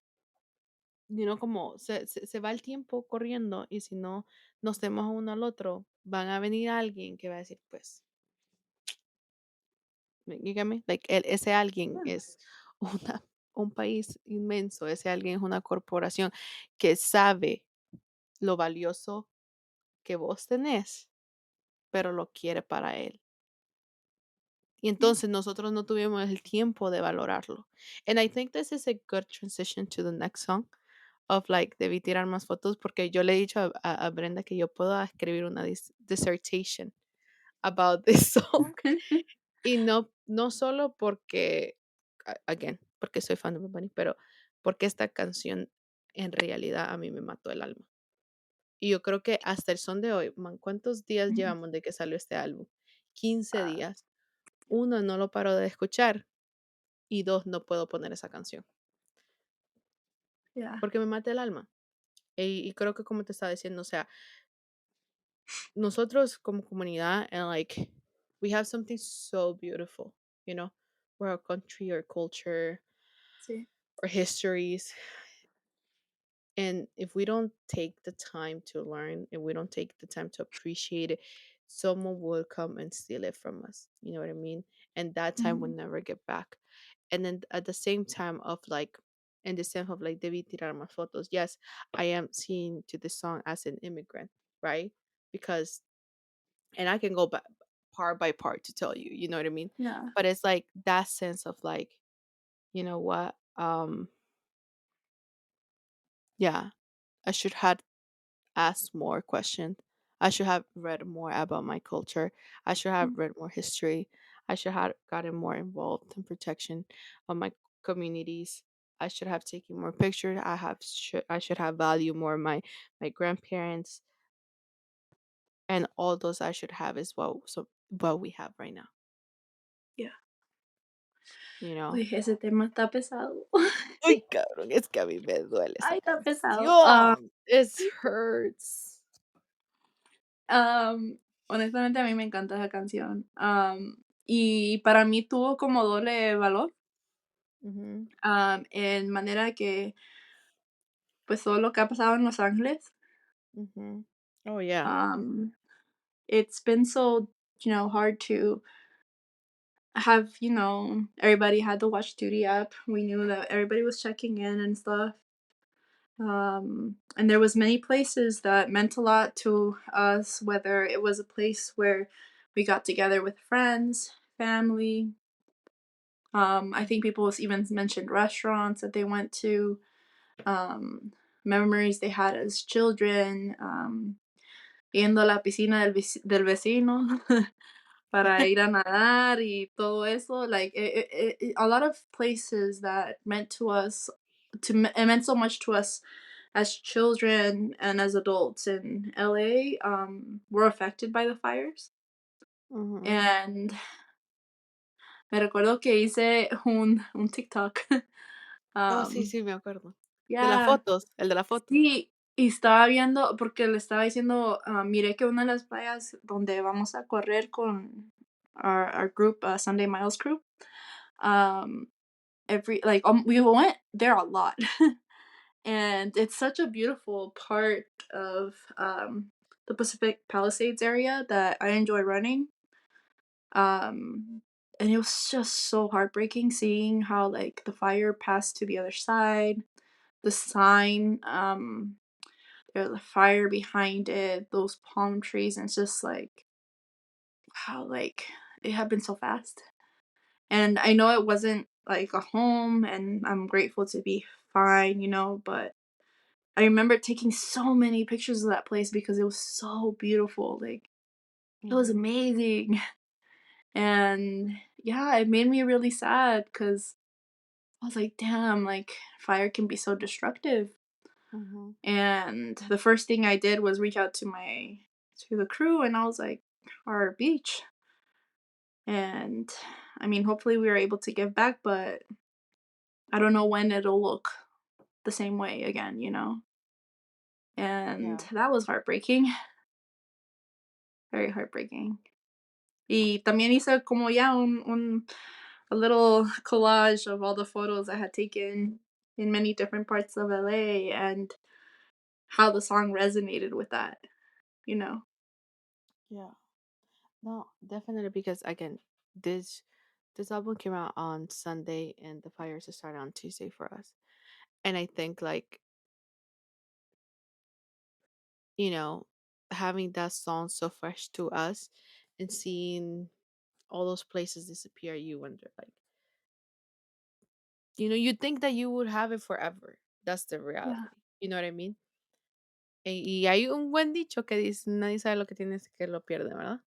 como se va el tiempo corriendo y si no nos tenemos uno al otro, van a venir alguien que va a decir, pues, dígame, like, ese alguien ya, es una, un país inmenso, ese alguien es una corporación que sabe lo valioso que vos tenés, pero lo quiere para él. Y ya. entonces nosotros no tuvimos el tiempo de valorarlo. And I think this is a good transition to the next song of like, debí tirar más fotos porque yo le he dicho a Brenda que yo puedo escribir una dissertation about this song. Y no solo porque, again, porque soy fan de Bad Bunny, pero porque esta canción en realidad a mí me mató el alma. Y yo creo que hasta el son de hoy, man, ¿cuántos días Ujú. llevamos de que salió este álbum? 15 Ah, días. Uno, no lo paro de escuchar. Y dos, no puedo poner esa canción. ya, Porque me mata el alma. Y creo que como te estaba diciendo, o sea, nosotros como comunidad, and like, we have something so beautiful, you know, where our country, our culture, sí. our histories. And if we don't take the time to learn, if we don't take the time to appreciate it, someone will come and steal it from us. You know what I mean? And that time will Ujú, never get back. And then at the same time of like, in the sense of like, debí tirar más fotos. Yes, I am seeing to the song as an immigrant, right? because, and I can go back part by part to tell you, you know what I mean? Yeah. But it's like that sense of like, you know what? Yeah, I should have asked more questions. I should have read more about my culture. I should have Mm. read more history. I should have gotten more involved in protection of my communities. I should have taken more pictures. I should have valued more my grandparents, and all those I should have is what we have right now. Yeah. You know. Uy, ese tema está pesado. Ay, cabrón, es que a mí me duele esa Ay, está pesado. canción. It hurts. Am, honestamente, a mí me encanta esa canción. Y para mí tuvo como doble valor, Mhm. en manera que, pues, todo lo que ha pasado en Los Ángeles, Mhm. Oh yeah. um, it's been so, hard to have, everybody had the Watch Duty app. We knew that everybody was checking in and stuff. And there was many places that meant a lot to us, whether it was a place where we got together with friends, family. I think people even mentioned restaurants that they went to, um, memories they had as children, yendo a la piscina del vecino para ir a nadar y todo eso. Like a lot of places that meant to us, it meant so much to us as children and as adults in LA, were affected by the fires. Mhm. And me recuerdo que hice un TikTok. Oh, sí, um, sí, me acuerdo. De las yeah, fotos, el de la foto. sí, y estaba viendo, porque le estaba diciendo, miré que una de las playas donde vamos a correr con our group, Sunday Miles crew, um, we went there a lot. And it's such a beautiful part of, the Pacific Palisades area that I enjoy running. And it was just so heartbreaking seeing how, like, the fire passed to the other side, the sign, there's a fire behind it, those palm trees, and it's just like, how, like, it happened so fast. And I know it wasn't like a home, and I'm grateful to be fine, but I remember taking so many pictures of that place because it was so beautiful. Like, it was Mhm. amazing. And yeah, it made me really sad because I was like, damn, like, fire can be so destructive. Mhm. And the first thing I did was reach out to the crew, and I was like, our beach. And I mean, hopefully we were able to give back, but I don't know when it'll look the same way again. And Yeah. that was heartbreaking, very heartbreaking. Y también hice como ya a little collage of all the photos I had taken in many different parts of LA and how the song resonated with that, you know? Yeah. No, definitely because again, this this album came out on Sunday and the fires started on Tuesday for us. And I think like, you know, having that song so fresh to us and seeing all those places disappear, you wonder like, you'd think that you would have it forever. That's the Yeah. reality. You know what I mean? Y hay un buen dicho que dice, nadie sabe lo que tienes que lo pierde, ¿verdad?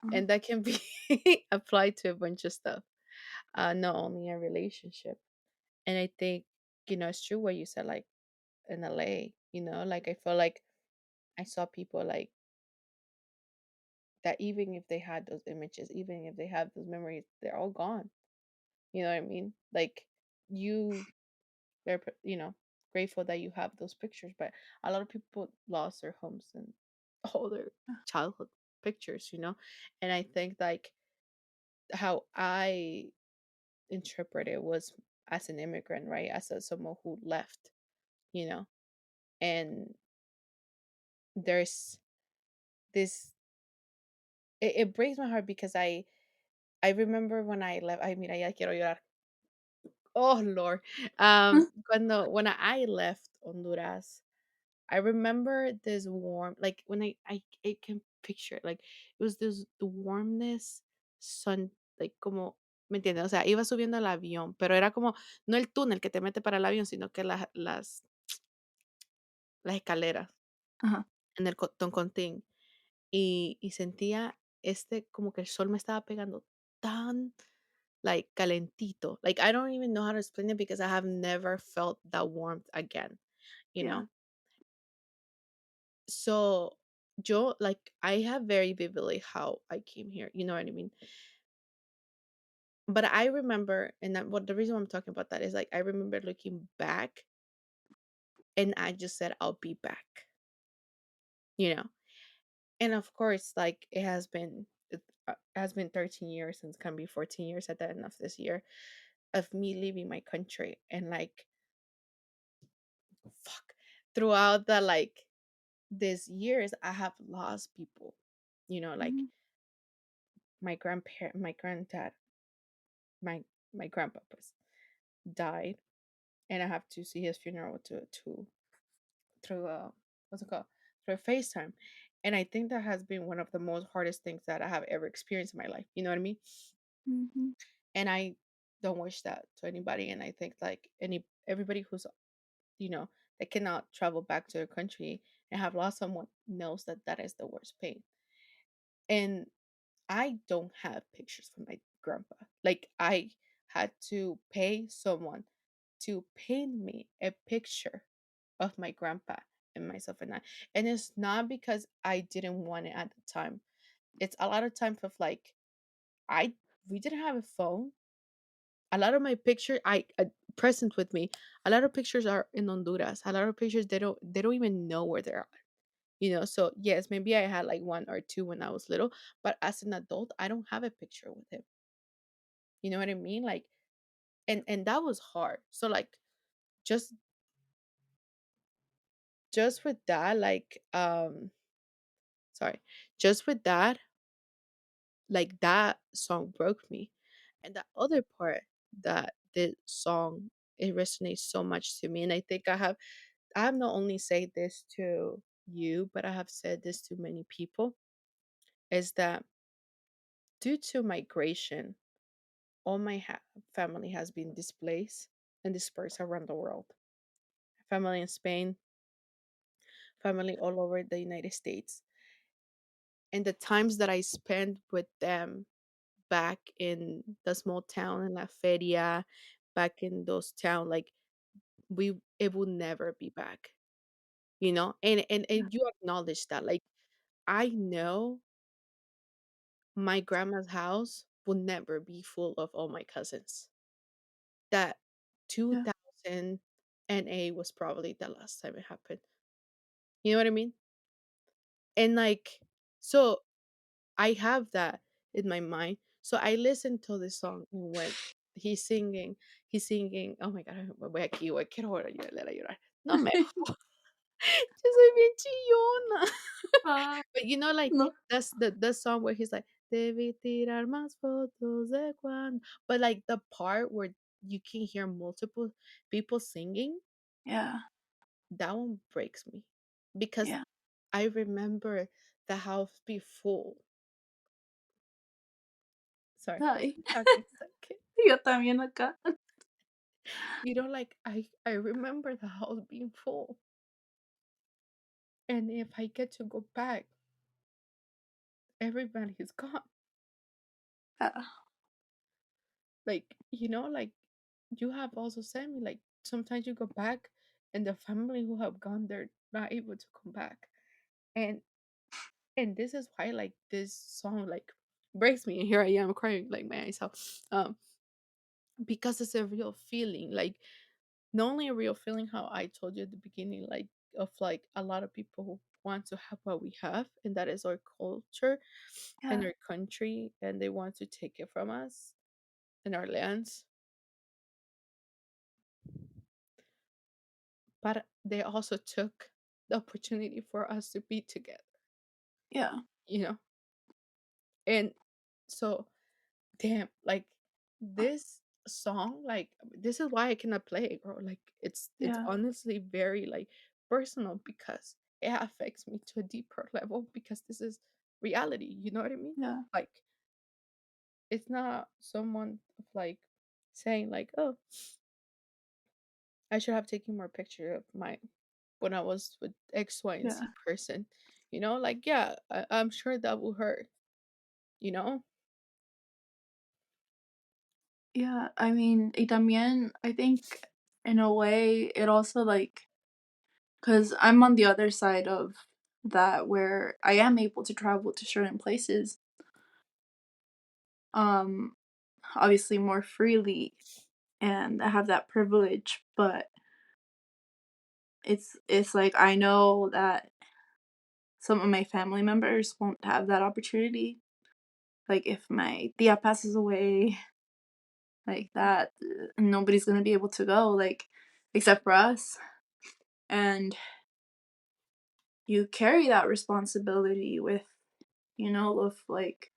Mhm. And that can be applied to a bunch of stuff, not only a relationship. And I think, it's true what you said, like in LA, like I feel like I saw people like that, even if they had those images, even if they have those memories, they're all gone. You know what I mean? Like you, they're, grateful that you have those pictures, but a lot of people lost their homes and all their childhood pictures, And I think like how I interpret it was as an immigrant, right? As someone who left, you know, and there's this, it breaks my heart because I remember when I left. I mean, I ya quiero llorar. Oh Lord. When I left Honduras, I remember this warm, like when I can picture it, like it was this the warmness, sun, like como, ¿me entiendes? O sea, iba subiendo el avión, pero era como, no el túnel que te mete para el avión, sino que las escaleras Ajá. en el Toncontín. Y sentía como que el sol me estaba pegando tan, like, calentito. Like, I don't even know how to explain it because I have never felt that warmth again, you Yeah. know? So, yo, like, I have very vividly how I came here, you know what I mean? But I remember, and that, what the reason why I'm talking about that is, like, I remember looking back and I just said, I'll be back, you know? And of course, like, it has been 13 years, and it's gonna be 14 years at the end of this year of me leaving my country. And like, fuck, throughout the, like, these years, I have lost people, like Mhm. my grandparent, my granddad, my my grandpa pues, died, and I have to see his funeral to through what's it called, through FaceTime. And I think that has been one of the most hardest things that I have ever experienced in my life, you know what I mean? Mhm. And I don't wish that to anybody. And I think, like, everybody who's, you know that cannot travel back to their country and have lost someone knows that that is the worst pain. And I don't have pictures from my grandpa. Like, I had to pay someone to paint me a picture of my grandpa and myself and I. And it's not because I didn't want it at the time. It's a lot of times of, like, I we didn't have a phone. A lot of my picture I present with me. A lot of pictures are in Honduras. A lot of pictures they don't even know where they are. So yes, maybe I had like one or two when I was little, but as an adult, I don't have a picture with him. You know what I mean? Like, and that was hard. So, like, just just with that, like, sorry, just with that, like, that song broke me. And the other part, that the song, it resonates so much to me. And I have not only said this to you, but I have said this to many people, is that due to migration, all my family has been displaced and dispersed around the world. Family in Spain, family all over the United States. And the times that I spent with them back in the small town in La Feria, back in those town, like, it will never be back. Yeah. And you acknowledge that. Like, I know my grandma's house will never be full of all my cousins. That Yeah. 2008 was probably the last time it happened. You know what I mean? And, like, so I have that in my mind. So I listened to this song, and when he's singing, oh my god, voy aquí, voy, quiero llorar, a llorar. No me, yo soy bien chillona. Ah, But, like, no. that's the song where he's like, debí tirar más fotos de cuando. But, like, the part where you can hear multiple people singing, Yeah. that one breaks me because Yeah. I remember the house be full. Sorry, Ay, talking to the kid. yo también acá. Like, I remember the house being full, and if I get to go back, everybody is gone. Ah, Like, like, you have also said me, like, sometimes you go back and the family who have gone, they're not able to come back. And this is why, like, this song, like, breaks me, and here I am crying like my eyes out. Because it's a real feeling, like, not only a real feeling, how I told you at the beginning, like, of, like, a lot of people who want to have what we have, and that is our culture and yeah. our country, and they want to take it from us and our lands. But they also took the opportunity for us to be together, Yeah. you know? And so, damn, like, this song, like, this is why I cannot play it, bro. Like, it's Yeah. honestly very, like, personal because it affects me to a deeper level because this is reality. You know what I mean? Yeah. Like, it's not someone of like saying like, oh, I should have taken more picture of my when I was with X, Y, and Yeah. Z person. You know, like yeah, I'm sure that will hurt. You know. Yeah. I mean, y también, I think in a way, it also like, because I'm on the other side of that where I am able to travel to certain places, um, obviously more freely, and I have that privilege, but it's like I know that some of my family members won't have that opportunity. Like if my tia passes away, like that, nobody's gonna be able to go, like except for us. And you carry that responsibility with, of like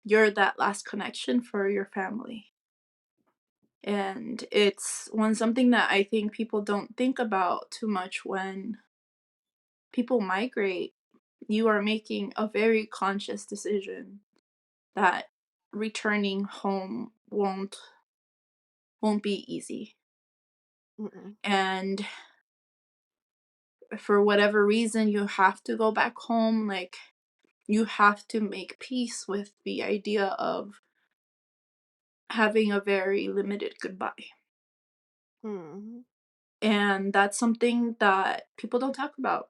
you're that last connection for your family. And it's one something that I think people don't think about too much when people migrate. You are making a very conscious decision that returning home won't be easy. Mm-mm. And for whatever reason you have to go back home, like you have to make peace with the idea of having a very limited goodbye. Mm-hmm. And that's something that people don't talk about.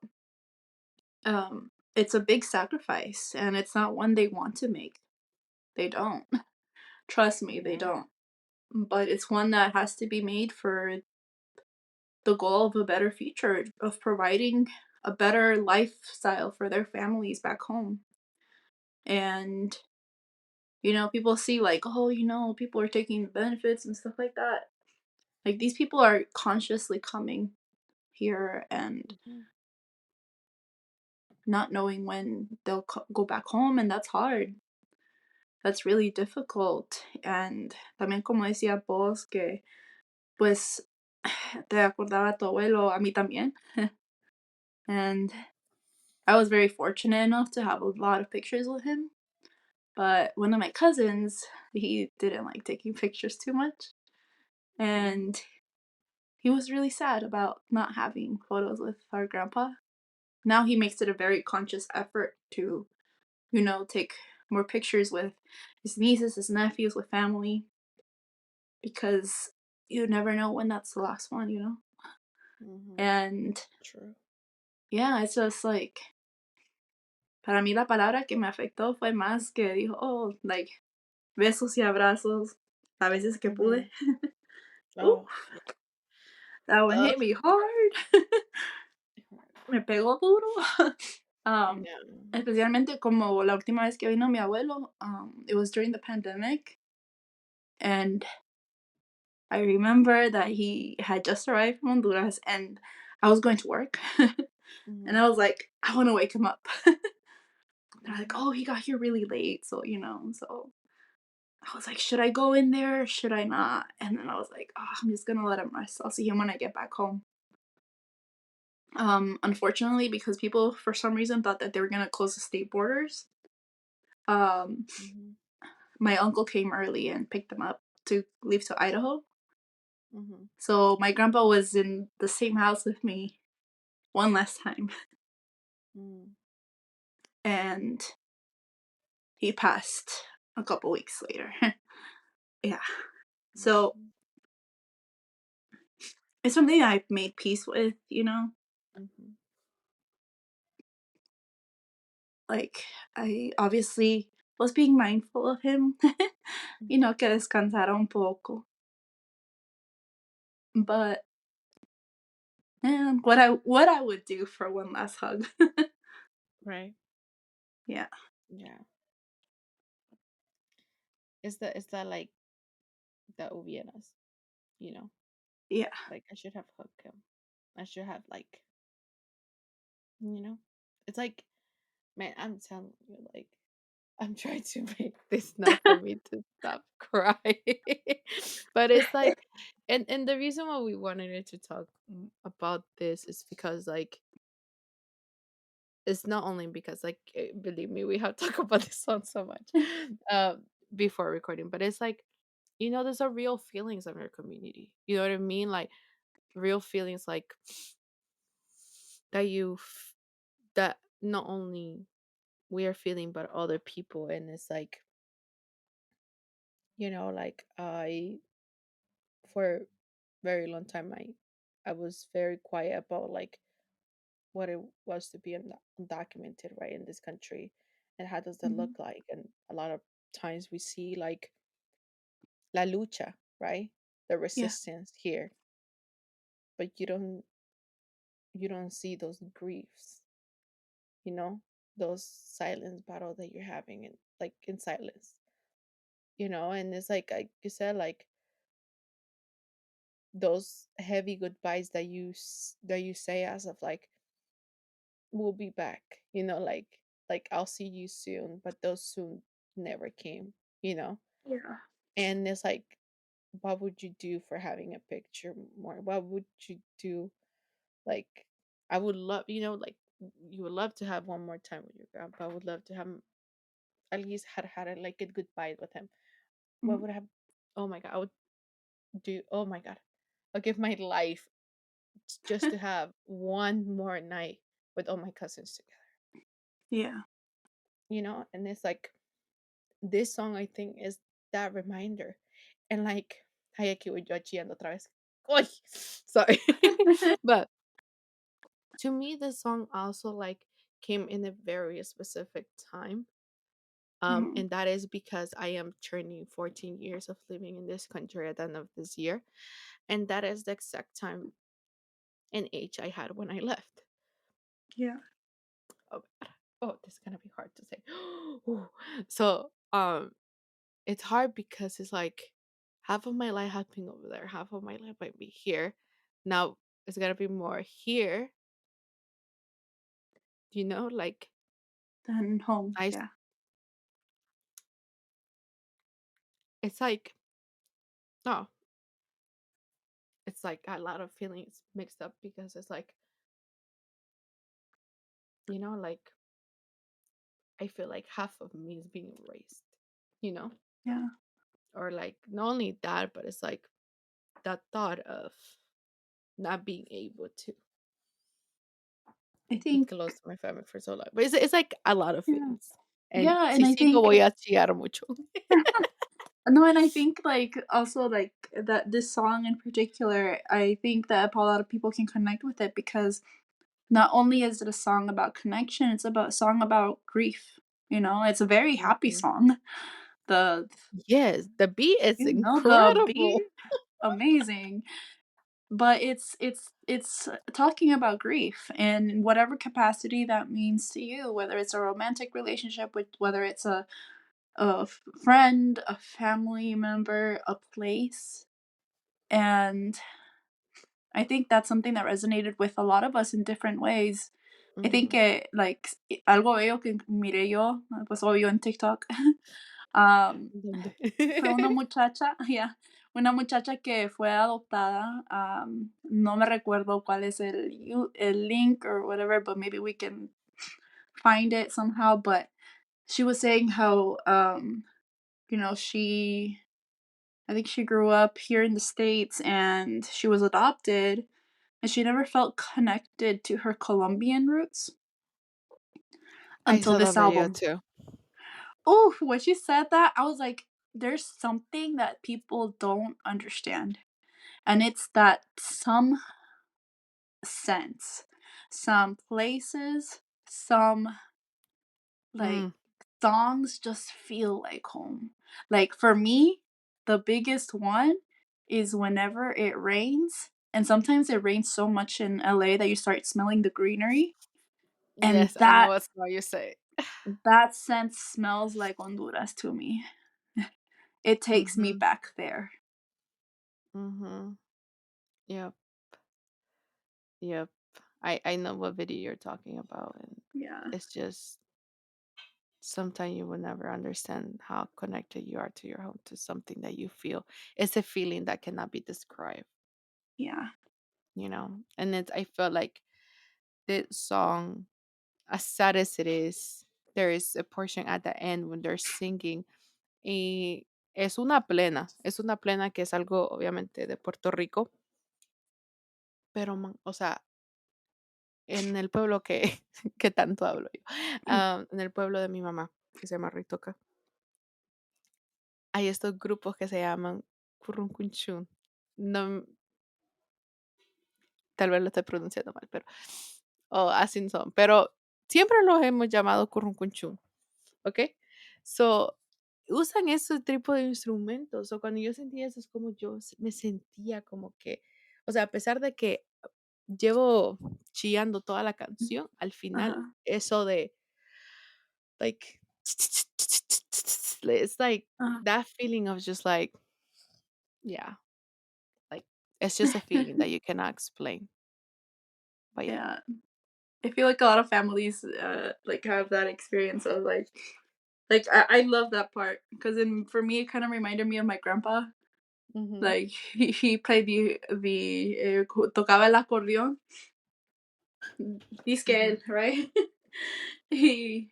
It's a big sacrifice and it's not one they want to make. They don't. Trust me, they Yeah. don't. But it's one that has to be made for the goal of a better future, of providing a better lifestyle for their families back home. And, people see like, oh, people are taking benefits and stuff like that. Like these people are consciously coming here and Mm-hmm. not knowing when they'll go back home, and that's hard. That's really difficult. And también como decía vos que pues te acordaba tu abuelo, a mí también. And I was very fortunate enough to have a lot of pictures with him. But one of my cousins, he didn't like taking pictures too much. And he was really sad about not having photos with our grandpa. Now he makes it a very conscious effort to, take more pictures with his nieces, his nephews, with family, because you never know when that's the last one. Mm-hmm. And True. yeah, it's just like, para mí la palabra que me afectó fue más que dijo, oh, like, besos y abrazos, a veces que Mm-hmm. pude. Ooh, Oh, yeah. that one Oh, hit me hard. Me pegó duro. um, yeah. Especialmente como la última vez que vino mi abuelo, it was during the pandemic, and I remember that he had just arrived from Honduras, and I was going to work, and Mm-hmm. I was like, I want to wake him up. They're like, Mm-hmm. oh, he got here really late, so so I was like, should I go in there? Should I not? And then I was like, oh, I'm just gonna let him rest. I'll see him when I get back home. Unfortunately, because people for some reason thought that they were gonna close the state borders, um, Mm-hmm. my uncle came early and picked them up to leave to Idaho. Mm-hmm. So my grandpa was in the same house with me one last time, Mm-hmm. and he passed a couple weeks later. Yeah. So it's something I've made peace with. Mm-hmm. Like, I obviously was being mindful of him, que descansara un poco. But man, what I would do for one last hug. Right. Yeah. Yeah. Is that like the hubieras, you know? Yeah. Like I should have hugged him. I should have like, you know? It's like, man, I'm telling you, like I'm trying to make this not for me to stop crying. But it's like, and the reason why we wanted it to talk about this is because like it's not only because like believe me, we have talked about this song so much um before recording, but it's like, there's a real feelings in our community. You know what I mean? Like real feelings like that that not only we are feeling but other people. And it's like, like I for a very long time I was very quiet about like what it was to be undocumented, right, in this country, and how does that Mhm. look like. And a lot of times we see like la lucha, right, the Yeah. resistance here, but you don't see those griefs, you know those silence battle that you're having in like in silence. And it's like you said, like those heavy goodbyes that you say as of like, we'll be back, like I'll see you soon, but those soon never came, you know Yeah. and it's like, what would you do for having a picture more? What would you do? Like, I would love, like you would love to have one more time with your grandpa. I would love to have at least had a, like a goodbye with him. What Mhm. would I have? Oh my god, I would do. Oh my god, I'll give my life just to have one more night with all my cousins together. Yeah. And it's like this song, I think, is that reminder. And like, ay, aquí voy yo chillando otra vez. Oy! Sorry. But to me, this song also like came in a very specific time. Mhm. And that is because I am turning 14 years of living in this country at the end of this year. And that is the exact time and age I had when I left. Yeah. Oh, God. Oh, this is gonna be hard to say. Ooh. So, it's hard because it's like half of my life has been over there, half of my life might be here. Now it's gonna be more here, like Then home. I Yeah. it's like, oh, it's like a lot of feelings mixed up because it's like, like I feel like half of me is being erased, you know? Yeah. Or like not only that, but it's like that thought of not being able to I be think. close to my family for so long. But it's like a lot of Yeah. feelings. And Yeah, and si I sigo think voy a chillar mucho. no, and I think like also like that this song in particular, I think that a lot of people can connect with it because not only is it a song about connection, it's about a song about grief. It's a very happy Mhm. song. The Yes, the beat is the incredible. beat amazing, but it's talking about grief in whatever capacity that means to you, whether it's a romantic relationship with whether it's a friend, a family member, a place. And I think that's something that resonated with a lot of us in different ways. I think Mhm. que, like, algo bello que miré yo, pues obvio en TikTok, um, ¿Dónde? fue una muchacha, yeah, una muchacha que fue adoptada. No me recuerdo cuál es el link or whatever, but maybe we can find it somehow. But she was saying how, she I think she grew up here in the States and she was adopted and she never felt connected to her Colombian roots I until saw that this video album. too. Oh, when she said that, I was like, there's something that people don't understand. And it's that some sense, some places, some like Mm. songs just feel like home. Like for me, the biggest one is whenever it rains, and sometimes it rains so much in LA that you start smelling the greenery, and Yes, I know that what song you say. that scent smells like Honduras to me. It takes me Mhm. back there. Mhm. Yep. Yep. I know what video you're talking about, and Yeah. it's just sometimes you will never understand how connected you are to your home, to something that you feel. It's a feeling that cannot be described, Yeah. you know? And it's, I feel like this song, as sad as it is, there is a portion at the end when they're singing. Y es una plena que es algo obviamente de Puerto Rico, pero man, o sea, en el pueblo que, que tanto hablo yo, en el pueblo de mi mamá, que se llama Ritoca, hay estos grupos que se llaman Curruncunchun. No, tal vez lo estoy pronunciando mal, pero o así son, pero siempre los hemos llamado Curruncunchun, ¿ok? So, usan ese tipo de instrumentos, o cuando yo sentía eso es como yo me sentía como que, o sea, a pesar de que llevo chillando toda la canción, al final Ajá, eso de like it's like ajá. that feeling of just like yeah, like it's just a feeling that you cannot explain. But yeah. Yeah. I feel like a lot of families, like, have that experience of, like, I love that part because for me, it kind of reminded me of my grandpa. Mhm. Like, he played tocaba el acordeón, dizque Mhm. él, right? Y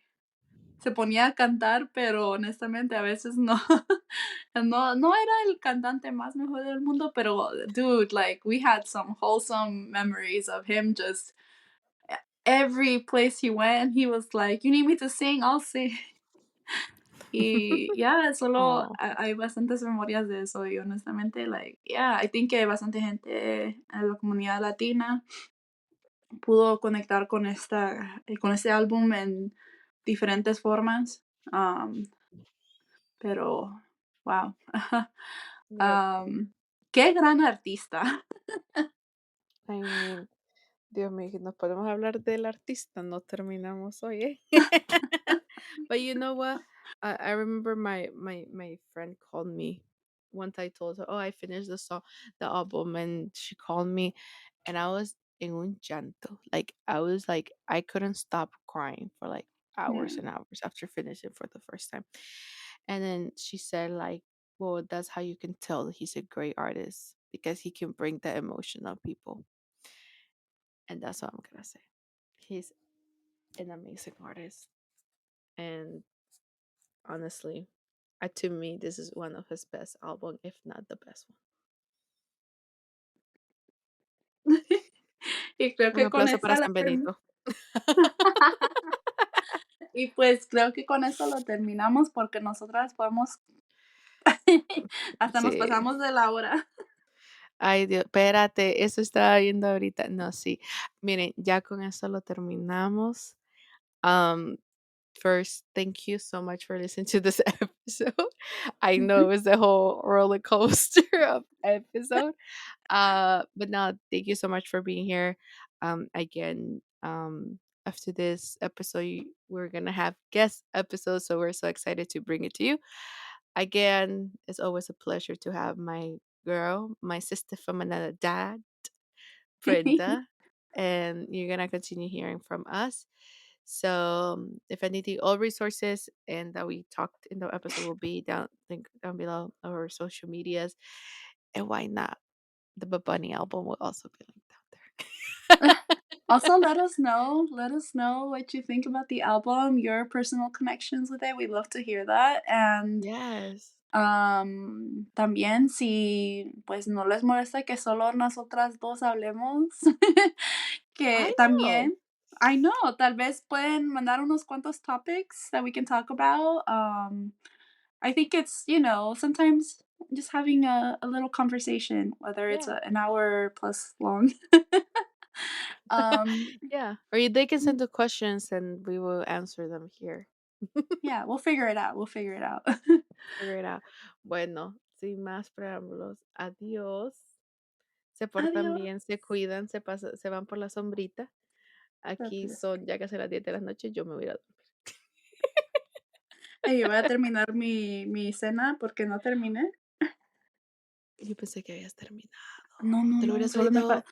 se ponía a cantar, pero honestamente a veces no, no era el cantante más mejor del mundo, pero dude, like, we had some wholesome memories of him just every place he went, he was like, "You need me to sing, I'll sing." Y ya, solo Oh, hay bastantes memorias de eso y honestamente, like, yeah, I think que bastante gente en la comunidad latina pudo conectar con este álbum en diferentes formas, pero wow. yep. Am, qué gran artista. I mean, Dios mío, que nos podemos hablar del artista, no terminamos hoy, ¿eh? But you know what? I remember my friend called me once. I told her, "Oh, I finished the album," and she called me, and I was en un llanto. Like I was like I couldn't stop crying for like hours Yeah. and hours after finishing for the first time. And then she said, like, "Well, that's how you can tell that he's a great artist because he can bring the emotion of people." And that's what I'm gonna say. He's an amazing artist. And honestly, to me, this is one of his best album, if not the best one. Y creo Un que con aplauso para esa la San Benito. y pues creo que con eso lo terminamos porque nosotras podemos hasta nos Sí. pasamos de la hora. Ay, Dios, espérate, eso estaba viendo ahorita. No, sí. Miren, ya con eso lo terminamos. Um, First, thank you so much for listening to this episode. I know it was a whole roller coaster of episode. But now thank you so much for being here. Again, after this episode, we're gonna have guest episodes, so we're so excited to bring it to you. Again, it's always a pleasure to have my girl, my sister from another dad, Brenda, and you're gonna continue hearing from us. So, if anything, all resources and that we talked in the episode will be down link down below our social medias. And why not? The Bunny album will also be linked down there. Also, let us know what you think about the album, your personal connections with it. We'd love to hear that. And Yes. también si pues no les molesta que solo nosotras dos hablemos, que I know. también, I know, tal vez pueden mandar unos cuantos topics that we can talk about. I think it's, sometimes just having a little conversation, whether it's Yeah. an hour plus long. um, Yeah. Or they can send the questions and we will answer them here. yeah, we'll figure it out. We'll figure it out. Figure it out. Bueno, sin más preámbulos, adiós. Se portan Adiós. bien, se cuidan, se van por la sombrita. Aquí Gracias. son ya casi las 10 de la noche, yo me voy a ir a dormir. Ay, yo voy a terminar mi cena porque no terminé. Yo pensé que habías terminado. No, no, Te lo no, hubieras solo me traído